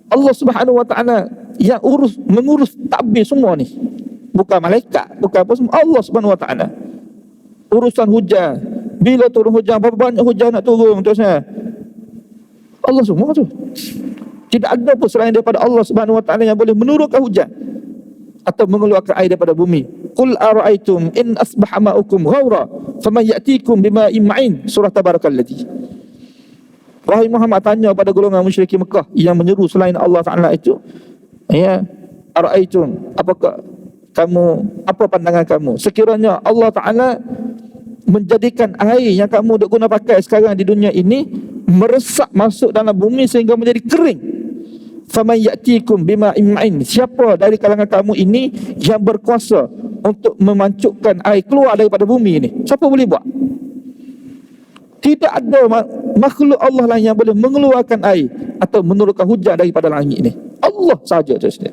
Allah Subhanahu Wa Ta'ala yang mengurus takbir semua ni. Bukan malaikat, bukan apa semua. Allah Subhanahu Wa Ta'ala. Urusan hujan, bila turun hujan, berapa banyak hujan nak turun terusnya, Allah semua tu. Tidak ada pun selain daripada Allah Subhanahu Wa Ta'ala yang boleh menurunkan hujan atau mengeluarkan air daripada bumi. Qul ara'aytum in asbaha ma'ukum ghaura faman ya'tikum bima'in ma'in. Surah Tabarakalladzi. Wahai Muhammad, tanya pada golongan musyrikin Mekah yang menyeru selain Allah Ta'ala itu, ara'aytum, apakah kamu, apa pandangan kamu sekiranya Allah Ta'ala menjadikan air yang kamu duk guna pakai sekarang di dunia ini meresap masuk dalam bumi sehingga menjadi kering. Faman ya'tikum bima'in ma'in. Siapa dari kalangan kamu ini yang berkuasa untuk memancupkan air keluar daripada bumi ini? Siapa boleh buat? Tidak ada makhluk Allah lain yang boleh mengeluarkan air atau menurunkan hujan daripada langit ini. Allah sahaja saja.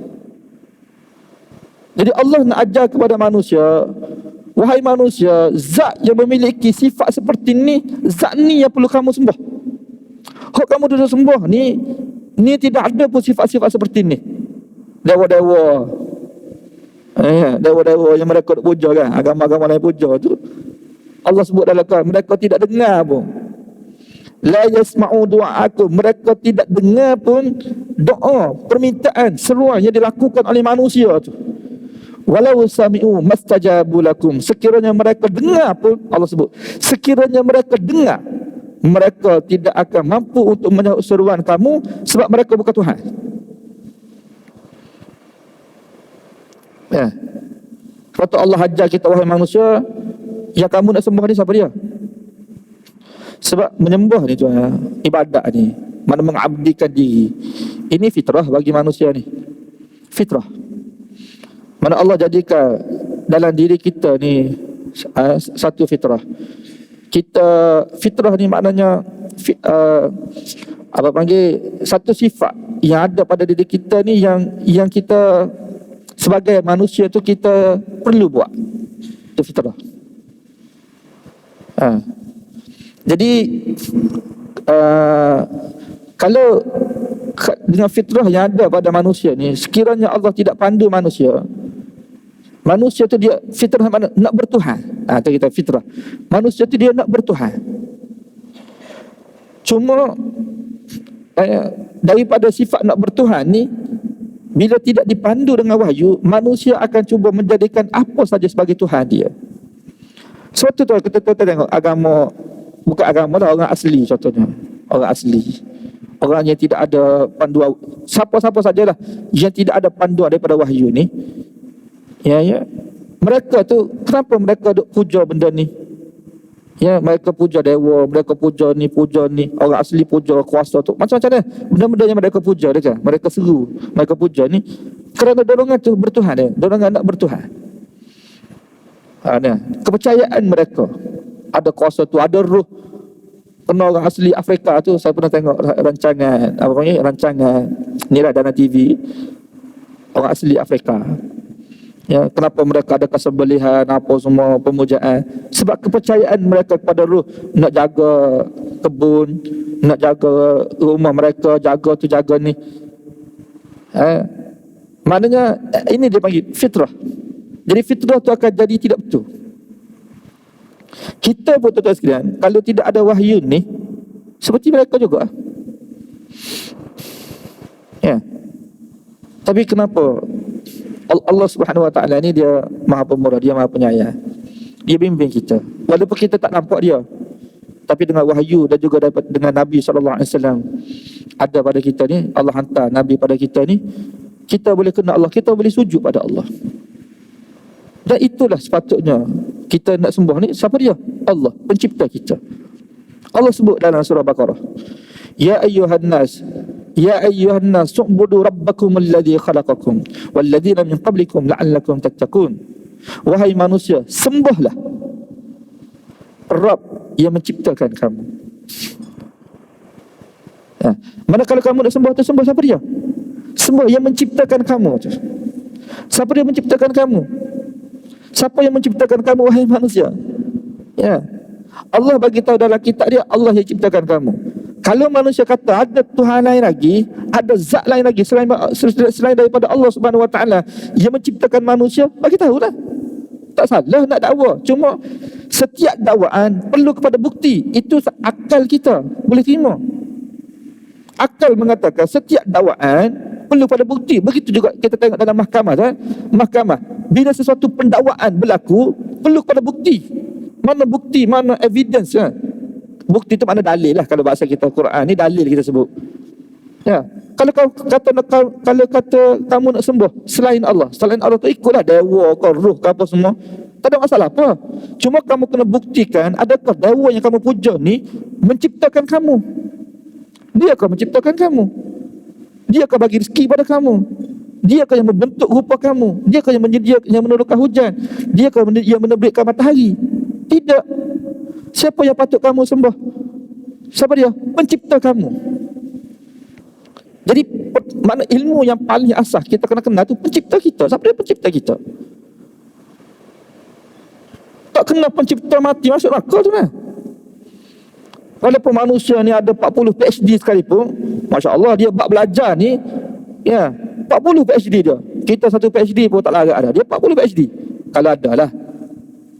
Jadi Allah nak ajar kepada manusia, wahai manusia, zat yang memiliki sifat seperti ni, zat ni yang perlu kamu sembah. Kalau kamu dah sembah ni tidak ada pun sifat-sifat seperti ni. Dewa-dewa, dewa-dewa yang mereka puja kan, agama-agama lain puja tu, Allah sebut dalam Quran, mereka tidak dengar pun. La yasma'u du'aakum, mereka tidak dengar pun doa, permintaan, seruan yang dilakukan oleh manusia tu. Walau sami'u mastajabu lakum, sekiranya mereka dengar pun, Allah sebut, sekiranya mereka dengar, mereka tidak akan mampu untuk menjawab seruan kamu sebab mereka bukan Tuhan. Kata Allah ajar kita, wahai manusia, yang kamu nak sembah ni siapa dia? Sebab menyembah ni tuan, ibadat ni, mana mengabdikan diri, ini fitrah bagi manusia ni. Fitrah. Mana Allah jadikan dalam diri kita ni satu fitrah. Kita fitrah ni maknanya apa panggil, satu sifat yang ada pada diri kita ni yang kita sebagai manusia tu kita perlu buat. Itu fitrah. Jadi kalau dengan fitrah yang ada pada manusia ni, sekiranya Allah tidak pandu manusia tu dia fitrah mana? Nak bertuhan. Itu kita fitrah. Manusia tu dia nak bertuhan. Cuma daripada sifat nak bertuhan ni, bila tidak dipandu dengan wahyu, manusia akan cuba menjadikan apa saja sebagai Tuhan dia. Suatu tu kita tengok agama, bukan agama lah, orang asli contohnya. Orang asli, orang yang tidak ada panduan, siapa-siapa sajalah yang tidak ada panduan daripada wahyu ni, mereka tu, kenapa mereka duk puja benda ni? Mereka puja dewa, mereka puja ni, orang asli puja kuasa tu, macam-macam ni benda-benda yang mereka puja dia kan? Mereka seru, mereka puja ni kerana dorongan tu bertuhan dia, dorongan nak bertuhan. Kepercayaan mereka ada kuasa tu, ada roh. Pernah orang asli Afrika tu, saya pernah tengok rancangan, rancangan ni lah, Dana TV, orang asli Afrika. Kenapa mereka ada kesembelihan, apa semua, pemujaan? Sebab kepercayaan mereka kepada roh, nak jaga kebun, nak jaga rumah mereka, jaga tu jaga ni. Maknanya ini dia panggil fitrah. Jadi fitrah tu akan jadi tidak betul. Kita pun tuan-tuan sekalian, kalau tidak ada wahyu ni, seperti mereka juga. Tapi kenapa Allah Subhanahu Wa Taala ni dia Maha Pemurah, dia Maha Penyayang. Dia bimbing kita walaupun kita tak nampak dia, tapi dengan wahyu dan juga dengan Nabi sallallahu alaihi wasallam ada pada kita ni, Allah hantar Nabi pada kita ni, kita boleh kenal Allah, kita boleh sujud pada Allah. Dan itulah sepatutnya kita nak sembah ni. Siapa dia? Allah, pencipta kita. Allah sebut dalam surah Baqarah, Ya ayyuhan nas su'budu rabbakum alladhi khalaqakum walladhina min qablikum la'allakum tattaqun. Wahai manusia, sembahlah Rabb yang menciptakan kamu. Manakala kamu nak sembah tu, sembah siapa dia? Sembah yang menciptakan kamu tu. Siapa dia menciptakan kamu? Siapa yang menciptakan kamu, wahai manusia? Allah bagi tahu dalam kitab dia, Allah yang ciptakan kamu. Kalau manusia kata ada Tuhan lain lagi, ada zat lain lagi selain daripada Allah Subhanahu Wa Taala yang menciptakan manusia, bagi tahulah. Tak salah nak dakwa. Cuma setiap dakwaan perlu kepada bukti. Itu akal kita boleh terima. Akal mengatakan setiap dakwaan perlu pada bukti. Begitu juga kita tengok dalam mahkamah kan? Mahkamah, bila sesuatu pendakwaan berlaku, perlu pada bukti. Mana bukti, mana evidence kan? Bukti itu makna dalil lah. Kalau bahasa kita Quran ni dalil kita sebut. Kalau kata kamu nak sembah selain Allah tu ikutlah dewa ke roh ke apa semua, tak ada masalah apa. Cuma kamu kena buktikan, adakah dewa yang kamu puja ni menciptakan kamu? Dia akan menciptakan kamu, dia akan bagi rezeki pada kamu, dia akan yang membentuk rupa kamu, dia akan yang menurunkan hujan, dia akan yang menerbitkan matahari. Tidak. Siapa yang patut kamu sembah? Siapa dia? Pencipta kamu. Jadi mana ilmu yang paling asas kita kena kenal tu pencipta kita. Siapa dia pencipta kita? Tak kenal pencipta, mati masuk neraka tu kan. Walaupun manusia ni ada 40 PhD sekalipun, masya-Allah, dia bab belajar ni 40 PhD dia. Kita satu PhD pun tak larat ada. Dia 40 PhD. Kalau ada lah,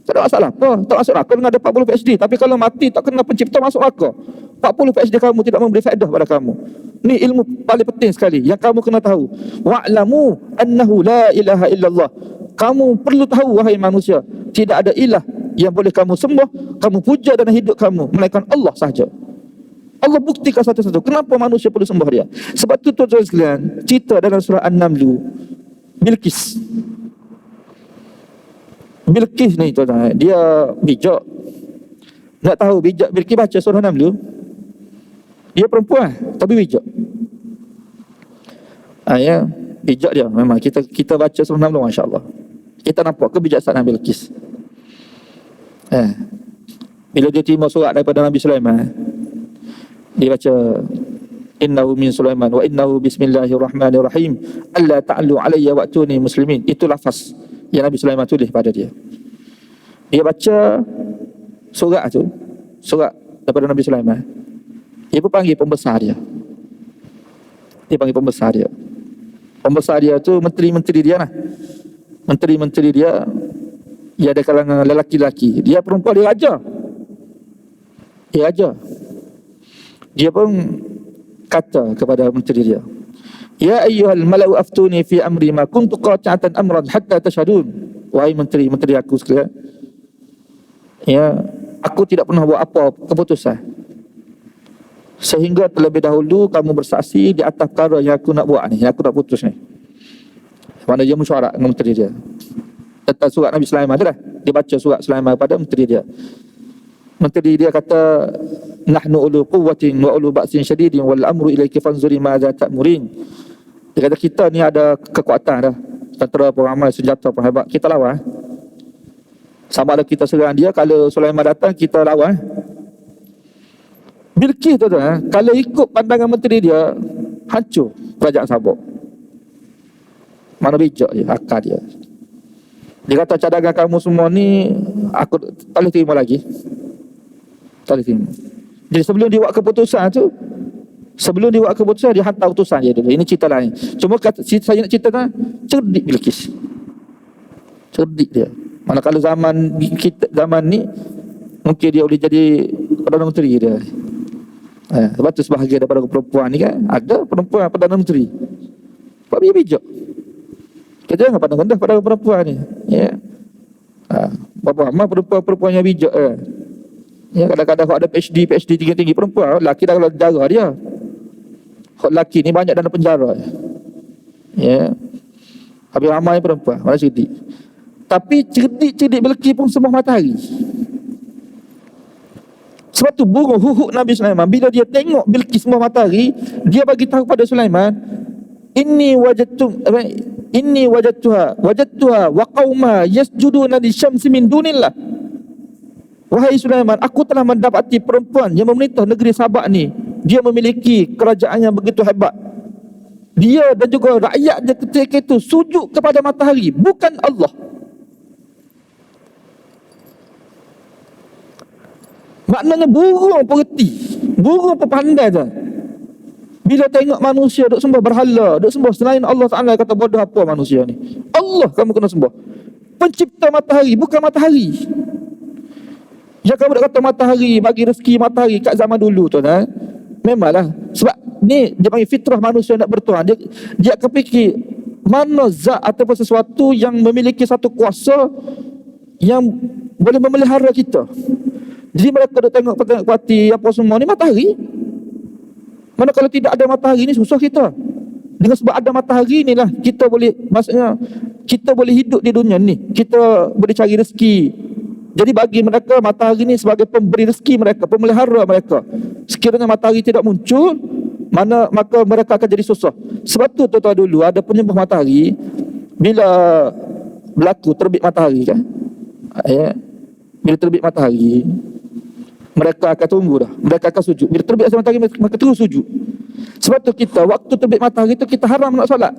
tak ada masalah apa. Tak masuk neraka dengan ada 40 PhD. Tapi kalau mati tak kenal pencipta, masuk neraka. 40 PhD kamu tidak memberi faedah pada kamu. Ni ilmu paling penting sekali yang kamu kena tahu. Wa'lamu annahu la ilaha illallah. Kamu perlu tahu, wahai manusia, tidak ada ilah yang boleh kamu sembah, kamu puja dalam hidup kamu, melainkan Allah sahaja. Allah buktikan satu-satu. Kenapa manusia perlu sembah dia? Sebab tu tuan-tuan sekalian, cerita dalam surah An-Naml, Bilqis ni tuan-tuan, dia bijak. Nak tahu bijak Bilqis, baca surah An-Naml. Dia perempuan tapi bijak. Bijak dia memang. Kita baca surah An-Naml, masya-Allah, kita nampak kebijaksanaan Bilqis. Bila dia terima surat daripada Nabi Sulaiman, dia baca innahu min Sulaiman wa innahu bismillahirrahmanirrahim alla ta'alu alayya wa'tuni muslimin. Itu lafaz yang Nabi Sulaiman tulis pada dia. Dia baca, Surat daripada Nabi Sulaiman. Dia pun panggil pembesar dia. Pembesar dia tu menteri-menteri dia lah. Menteri-menteri dia ada kalangan lelaki-lelaki. Dia perempuan, dia raja. Dia pun kata kepada menteri dia, ya ayyuhal mala'u aftuni fi amri ma kuntu qati'atan amran hatta tashhadun. Wahai menteri aku sekalian, ya, aku tidak pernah buat apa keputusan sehingga terlebih dahulu kamu bersaksi di atas perkara yang aku nak buat ni, yang aku nak putus ni. Mana dia mesyuarat dengan menteri dia tentang surat Nabi Sulaiman tu lah. Dia baca surat Sulaiman pada menteri dia. Menteri dia kata, nahnu ulu quwwatin wa ulu ba'sin syadidin wal amru ilaiki fanzuri madza ta'murin. Dia kata kita ni ada kekuatan dah, tentera pun ramai, senjata pun hebat, kita lawan. Sama ada kita serang dia, kalau Sulaiman datang kita lawan. Bilqis tu kalau ikut pandangan menteri dia, hancur kerajaan Sabak. Mana bijak dia, akal dia. Dia kata cadangan kamu semua ni aku tak boleh terima lagi. Tak boleh terima. Jadi sebelum dia buat keputusan tu, dia hantar utusan dia dulu. Ini cerita lain. Cuma saya nak cerita kan, cerdik Bilqis. Cerdik dia. Manakala zaman ni mungkin dia boleh jadi Perdana Menteri dia. Sebab tu sebahagian daripada perempuan ni kan, ada perempuan Perdana Menteri. Sebab dia bijak. Kita jangan pandang rendah pada perempuan ni. Ya. Berapa ramai perempuan yang bijak ya, kadang-kadang kalau ada PhD tinggi-tinggi perempuan, lelaki dah kalau penjara dia. Kalau lelaki ni banyak dalam penjara. Ya. Habis ramai perempuan, mana cerdik. Tapi cerdik Bilqis pun sembah matahari. Sebab tu burung huhuk Nabi Sulaiman, bila dia tengok Bilqis sembah matahari, dia bagi tahu pada Sulaiman, inni wajadtuha wa qauma yasjuduna lisyamsi min dunillah. Wahai Sulaiman, aku telah mendapati perempuan yang memerintah negeri Sabak ni. Dia memiliki kerajaan yang begitu hebat. Dia dan juga rakyat dia ketika itu sujud kepada matahari, bukan Allah. Maknanya burung pengerti, burung pandai tu. Bila tengok manusia duk sembah berhala, duk sembah selain Allah Ta'ala, kata bodoh apa manusia ni. Allah kamu kena sembah, pencipta matahari, bukan matahari. Yang kamu nak kata matahari, bagi rezeki matahari kat zaman dulu tu memanglah. Sebab ni dia panggil fitrah manusia nak bertuhan. Dia akan fikir mana zat ataupun sesuatu yang memiliki satu kuasa yang boleh memelihara kita. Jadi mereka duk tengok pati apa semua ni matahari. Mana kalau tidak ada matahari ni susah kita. Dengan sebab ada matahari ni lah kita boleh, maksudnya kita boleh hidup di dunia ni, kita boleh cari rezeki. Jadi bagi mereka matahari ni sebagai pemberi rezeki mereka, pemelihara mereka. Sekiranya matahari tidak muncul, maka mereka akan jadi susah. Sebab tu tuan-tuan dulu ada penyembah matahari, bila berlaku terbit matahari kan, bila terbit matahari, mereka akan tunggu dah, mereka akan sujud. Bila terbit matahari mereka terus sujud. Sebab tu kita waktu terbit matahari tu kita haram nak solat.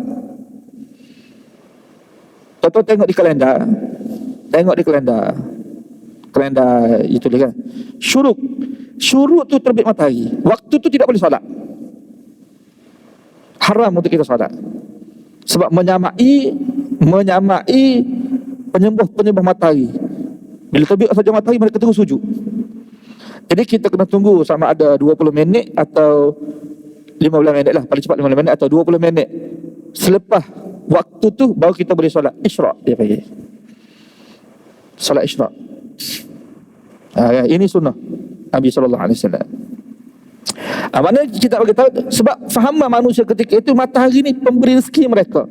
Tuan-tuan tengok di kalendar, kalendar itu dia kan, syuruk tu terbit matahari, waktu tu tidak boleh solat, haram untuk kita solat. Sebab menyamai penyembah matahari. Bila terbit saja matahari mereka terus sujud. Jadi kita kena tunggu sama ada 20 minit atau 15 minit lah, paling cepat 15 minit atau 20 minit selepas waktu tu baru kita boleh solat isyraq. Dia panggil solat isyraq. Ini sunnah Nabi SAW. Maknanya kita bagi tahu, sebab fahaman manusia ketika itu matahari ni pemberi rezeki mereka.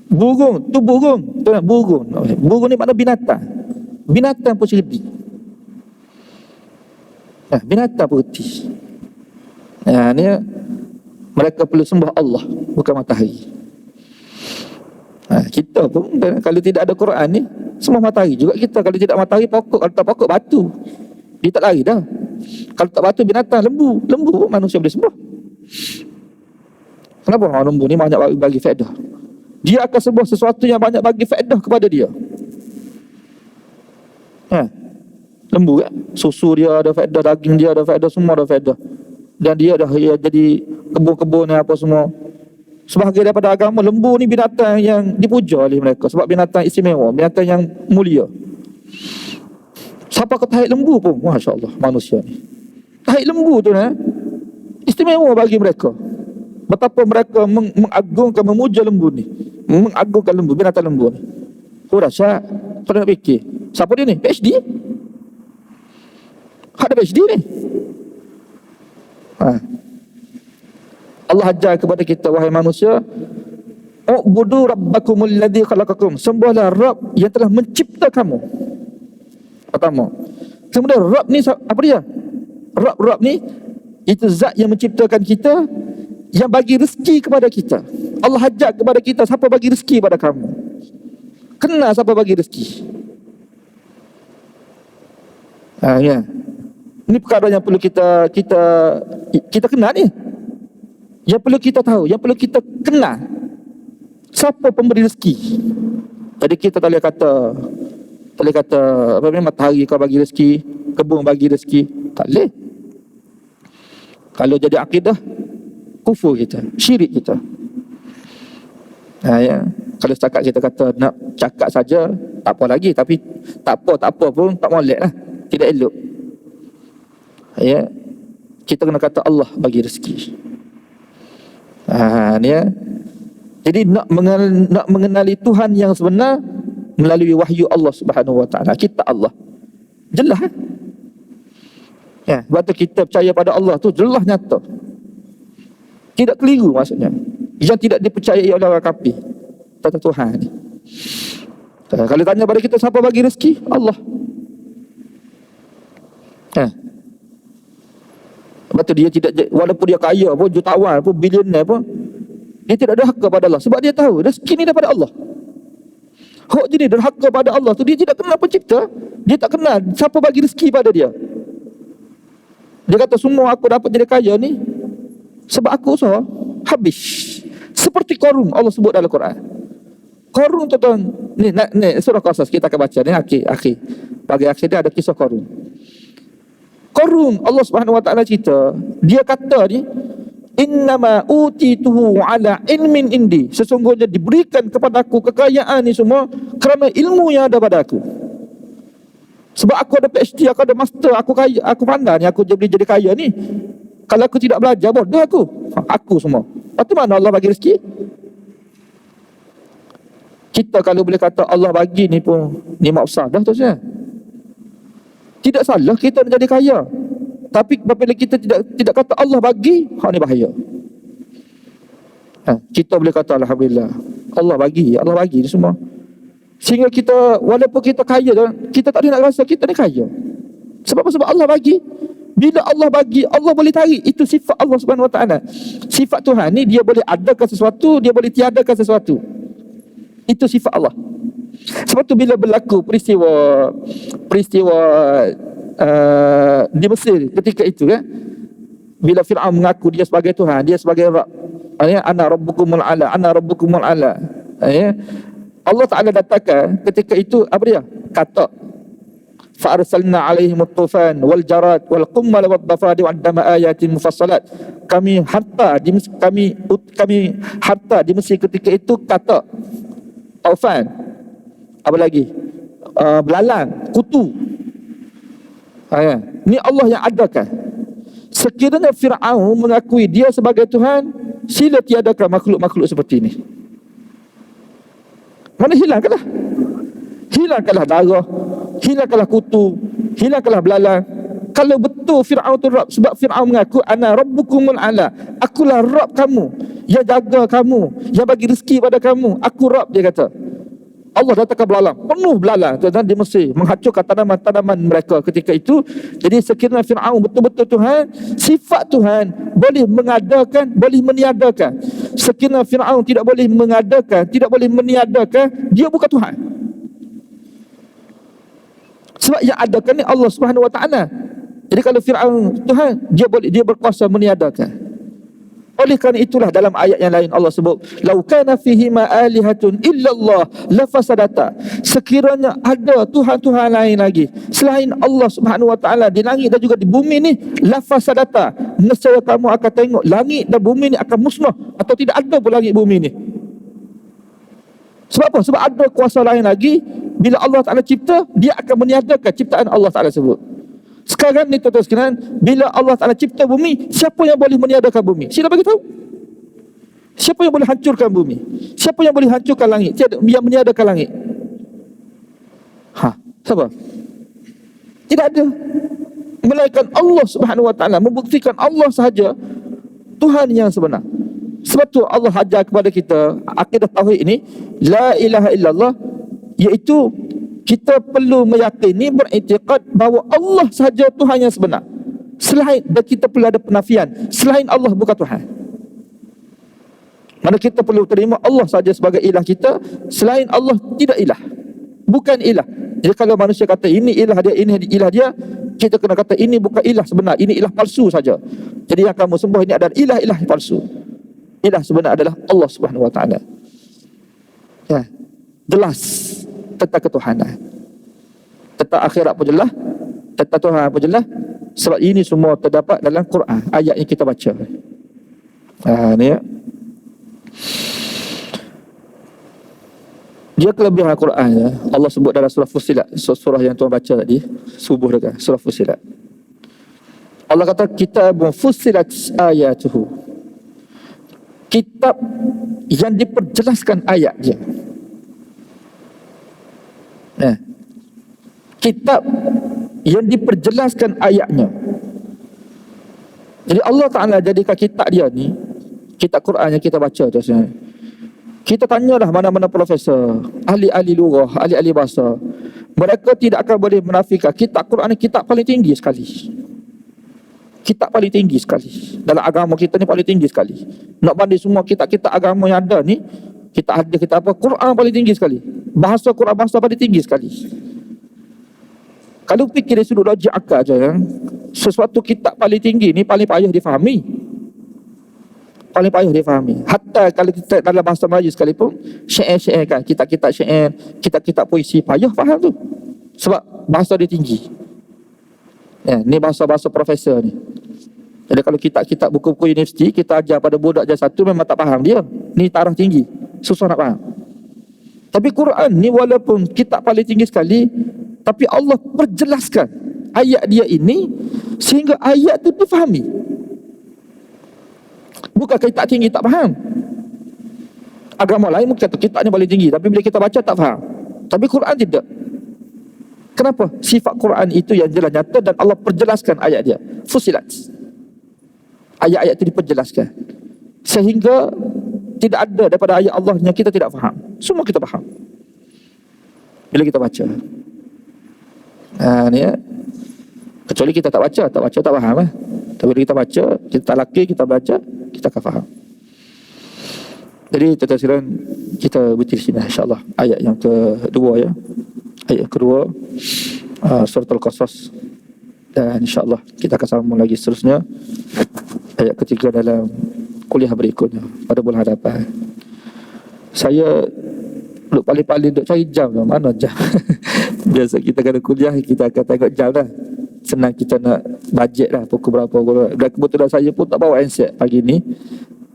Burung ni makna binatang pun cerdik. Binatang pun cerdik. Ni mereka perlu sembah Allah, bukan matahari. Kita pun kalau tidak ada Quran ni sembah matahari juga kita. Kalau tidak matahari pokok, kalau tak pokok batu, dia tak lari dah. Kalau tak batu binatang, lembu manusia boleh sembah. Kenapa orang lembu ni banyak bagi faedah? Dia akan sembah sesuatu yang banyak bagi faedah kepada dia. Lembu kan? Susu dia ada faedah, daging dia ada faedah, semua ada faedah. Dan dia dah jadi kebun-kebun apa semua. Sebahagian daripada agama, lembu ni binatang yang dipuja oleh mereka sebab binatang istimewa, binatang yang mulia. Siapa kata tahi lembu pun, Masya Allah, manusia ni. Tahi lembu tu istimewa bagi mereka. Betapa mereka mengagungkan, memuja lembu ni, mengagungkan lembu, binatang lembu ni. Oh dahsyat. Kau nak fikir, siapa dia ni? PhD? Ada PhD ni. Allah ajar kepada kita, wahai manusia, ubudu rabbakumul ladzi khalaqakum, sembahlah Rabb yang telah mencipta kamu. Pertama. Kemudian Rabb ni apa dia? Rabb ni itu zat yang menciptakan kita, yang bagi rezeki kepada kita. Allah ajak kepada kita, siapa bagi rezeki pada kamu? Kenal siapa bagi rezeki. Ya. Ini perkara yang perlu kita kenal ni. Yang perlu kita tahu, yang perlu kita kenal, siapa pemberi rezeki. Jadi kita tak boleh kata apa ni, matahari kau bagi rezeki, kebun bagi rezeki. Tak boleh. Kalau jadi akidah, kufur kita, syirik kita. Ya. Kalau setakat kita kata nak cakap saja, tak apa lagi. Tapi tak apa pun tak molek lah, tidak elok. Ya. Kita kena kata Allah bagi rezeki. Ni ya. Jadi nak mengenali Tuhan yang sebenar melalui wahyu Allah Subhanahu Wa Taala, kitab Allah. Jelas. Ya, sebab tu kita percaya pada Allah tu jelas nyata. Tidak keliru maksudnya. Yang tidak dipercayai oleh orang kafir tentang Tuhan ni. Kalau tanya pada kita siapa bagi rezeki? Allah. Sebab tu dia tidak, walaupun dia kaya pun, jutawan pun, bilioner pun, dia tidak derhaka pada Allah. Sebab dia tahu rezeki ni daripada Allah. Hak jadi derhaka pada Allah tu, dia tidak kenal pencipta. Dia tak kenal siapa bagi rezeki pada dia. Dia kata semua aku dapat jadi kaya ni sebab aku usaha. Habis. Seperti Qarun, Allah sebut dalam Quran. Qarun tuan-tuan, ni surah Qasas kita akan baca ni akhir. Bagi akhir dia ada kisah Qarun. Qarun, Allah Subhanahu Wa Taala cerita, dia kata ni, innama utituhu ala ilmin indi, sesungguhnya diberikan kepada aku kekayaan ni semua kerana ilmu yang ada pada aku. Sebab aku ada PhD, aku ada master, aku kaya, aku pandai ni, aku jadi kaya ni. Kalau aku tidak belajar, bodoh aku semua. Lepas tu mana Allah bagi rezeki? Kita kalau boleh kata Allah bagi ni pun nikmat besar dah tu saja. Tidak salah kita nak jadi kaya. Tapi apabila kita tidak kata Allah bagi, hak ni bahaya. Kita boleh kata alhamdulillah, Allah bagi ni semua. Sehingga kita walaupun kita kaya, kita tak boleh nak rasa kita ni kaya. Sebab Allah bagi. Bila Allah bagi, Allah boleh tarik. Itu sifat Allah Subhanahu Wa Taala. Sifat Tuhan ni, dia boleh adakan sesuatu, dia boleh tiadakan sesuatu. Itu sifat Allah. Sebab tu bila berlaku peristiwa di Mesir ketika itu kan, bila Fir'aun mengaku dia sebagai Tuhan, dia sebagai Rabb, ana rabbukumul ala, Allah Ta'ala datangkan ketika itu apa dia? Kata fa arsalna alaihim at-tufan wal jarad wal qummal wad dafadi wad dama ayatin mufassalat. Kami harta di Mesir ketika itu kata taufan, apa lagi? Belalang, kutu. Ni Allah yang adakan. Sekiranya Fir'aun mengakui dia sebagai Tuhan, sila tiadakan makhluk-makhluk seperti ini. Mana hilangkanlah darah, hilangkanlah kutu, hilangkanlah belalang. Kalau betul Fir'aun tu Rabb, sebab Fir'aun mengaku ana rabbukumul ala, akulah Rabb kamu, yang jaga kamu, yang bagi rezeki pada kamu, aku Rabb, dia kata. Allah datangkan belalang, penuh belalang tuan-tuan di Mesir, menghancurkan tanaman-tanaman mereka ketika itu. Jadi sekiranya Fir'aun betul-betul Tuhan, sifat Tuhan boleh mengadakan, boleh meniadakan. Sekiranya Fir'aun tidak boleh mengadakan, tidak boleh meniadakan, dia bukan Tuhan. Sebab yang adakan ni Allah Subhanahu Wa Taala. Jadi kalau Fir'aun Tuhan, dia berkuasa meniadakan. Oleh kerana itulah dalam ayat yang lain Allah sebut, "Lau kana fihi ma alihatun illallah lafasadata." Sekiranya ada tuhan-tuhan lain lagi selain Allah Subhanahu wa taala di langit dan juga di bumi ni, lafasadata. Nescaya kamu akan tengok langit dan bumi ni akan musnah atau tidak ada pun langit bumi ni. Sebab apa? Sebab ada kuasa lain lagi. Bila Allah Taala cipta, dia akan meniadakan ciptaan Allah Taala sebut. Sekarang ni tuan-tuan sekalian, bila Allah Ta'ala cipta bumi, siapa yang boleh meniadakan bumi? Sila bagi tahu. Siapa yang boleh hancurkan bumi? Siapa yang boleh hancurkan langit? Tiada yang meniadakan langit. Siapa? Tidak ada. Melainkan Allah Subhanahu wa taala, membuktikan Allah sahaja Tuhan yang sebenar. Sebab tu Allah ajar kepada kita akidah tauhid ini, la ilaha illallah, iaitu kita perlu meyakini, beriktikad bahawa Allah sahaja Tuhan yang sebenar. Selain, dan kita perlu ada penafian, selain Allah bukan Tuhan. Mana kita perlu terima Allah sahaja sebagai ilah kita, selain Allah tidak ilah, bukan ilah. Jadi kalau manusia kata ini ilah dia, ini ilah dia, kita kena kata ini bukan ilah sebenar, ini ilah palsu saja. Jadi yang kamu sembah ini adalah ilah-ilah palsu. Ilah sebenar adalah Allah Subhanahu wa taala. Ya, jelas tentang ketuhanan, tentang akhirat pun jelas, tentang Tuhan pun jelas. Sebab ini semua terdapat dalam Quran, ayat yang kita baca. Ni ya. Dia kelebihan Al-Quran ya. Allah sebut dalam surah Fussilat, surah yang tuan baca tadi, subuh dekat surah Fussilat. Allah kata kitabun fussilat ayatuhu. Kitab yang diperjelaskan ayat dia. Kitab yang diperjelaskan ayatnya. Jadi Allah Ta'ala jadikan kitab dia ni, kitab Quran yang kita baca tu sebenarnya. Kita tanyalah mana-mana profesor, ahli-ahli lughah, ahli-ahli bahasa, mereka tidak akan boleh menafikan kitab Quran ni kitab paling tinggi sekali. Kitab paling tinggi sekali. Dalam agama kita ni paling tinggi sekali. Nak banding semua kitab-kitab agama yang ada ni, kita apa, Quran paling tinggi sekali. Bahasa Quran bahasa paling tinggi sekali. Kalau fikir dari sudut logik akal je kan, sesuatu kitab paling tinggi ni paling payah difahami. Paling payah difahami. Hatta kalau kita dalam bahasa Melayu sekalipun, syair-syair kan, kitab-kitab syair, kitab-kitab puisi, payah faham tu. Sebab bahasa dia tinggi. Ni bahasa-bahasa profesor ni. Jadi kalau kitab-kitab buku-buku universiti kita ajar pada budak je satu, memang tak faham dia. Ni taraf tinggi, susah nak faham. Tapi Quran ni walaupun kitab paling tinggi sekali, tapi Allah perjelaskan ayat dia ini sehingga ayat tu difahami. Bukan kitab tinggi tak faham. Agama lain mungkin kata kitab ni paling tinggi, tapi bila kita baca tak faham. Tapi Quran tidak. Kenapa? Sifat Quran itu yang jelas nyata dan Allah perjelaskan ayat dia. Fussilat. Ayat-ayat itu diperjelaskan. Sehingga tidak ada daripada ayat Allah yang kita tidak faham. Semua kita faham bila kita baca. Ni ya. Kecuali kita tak baca tak faham lah. Tapi bila kita baca, kita tak laki, kita baca, kita akan faham. Jadi tuan-tuan sekalian, kita berhenti di sini insya-Allah. Ayat yang kedua ya. Ayat kedua surah Al-Qasas, dan insya-Allah kita akan sambung lagi seterusnya ayat ketiga dalam kuliah berikutnya pada bulan hadapan. Saya paling-paling duk cari jam lah. Mana jam? Biasa kita kena kuliah, kita akan tengok jam lah. Senang kita nak bajet lah pukul berapa. Dan kebetulan saya pun tak bawa handset pagi ni.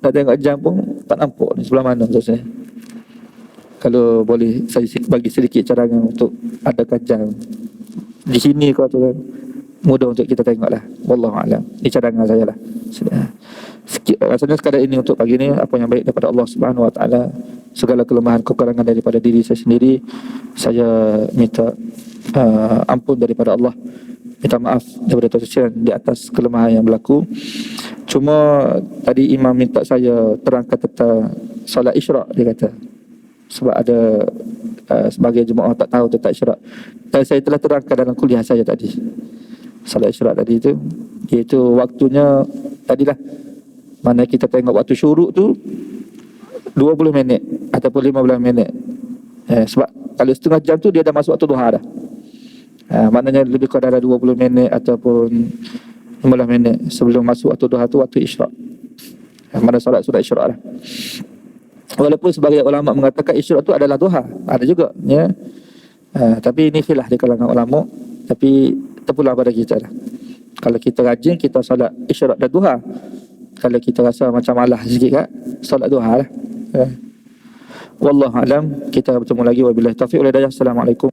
Nak tengok jam pun tak nampak ni sebelah mana sebenarnya. Kalau boleh saya bagi sedikit cadangan untuk adakan jam di sini kau tu kan, mudah untuk kita tengok lah. Wallahualam. Ini cadangan saya lah. Rasanya sekadar ini untuk pagi ni. Apa yang baik daripada Allah Subhanahu wa taala, segala kelemahan kekurangan daripada diri saya sendiri, saya minta ampun daripada Allah, minta maaf daripada tuan-tuan di atas kelemahan yang berlaku. Cuma tadi imam minta saya terangkan tentang solat isyraq, dia kata. Sebab ada sebagai jemaah tak tahu tentang isyraq. Dan saya telah terangkan dalam kuliah saya tadi. Solat isyraq tadi itu, iaitu waktunya tadilah, mana kita tengok waktu syuruk tu 20 minit ataupun 15 minit. Sebab kalau setengah jam tu dia dah masuk waktu duha dah. Maknanya lebih kurang dalam 20 minit ataupun 15 minit sebelum masuk waktu duha tu waktu isyraq. Mana solat sunat isyrak lah. Walaupun sebagai ulama mengatakan isyrak tu adalah duha, ada juga ya. Tapi ini khilaf di kalangan ulama, tapi terpulang pada kita lah. Kalau kita rajin kita solat isyrak dan duha. Kalau kita rasa macam malas sikit kan, solat duha lah. Wallahu alam. Kita bertemu lagi wabillahi taufiq wal hidayah. Assalamualaikum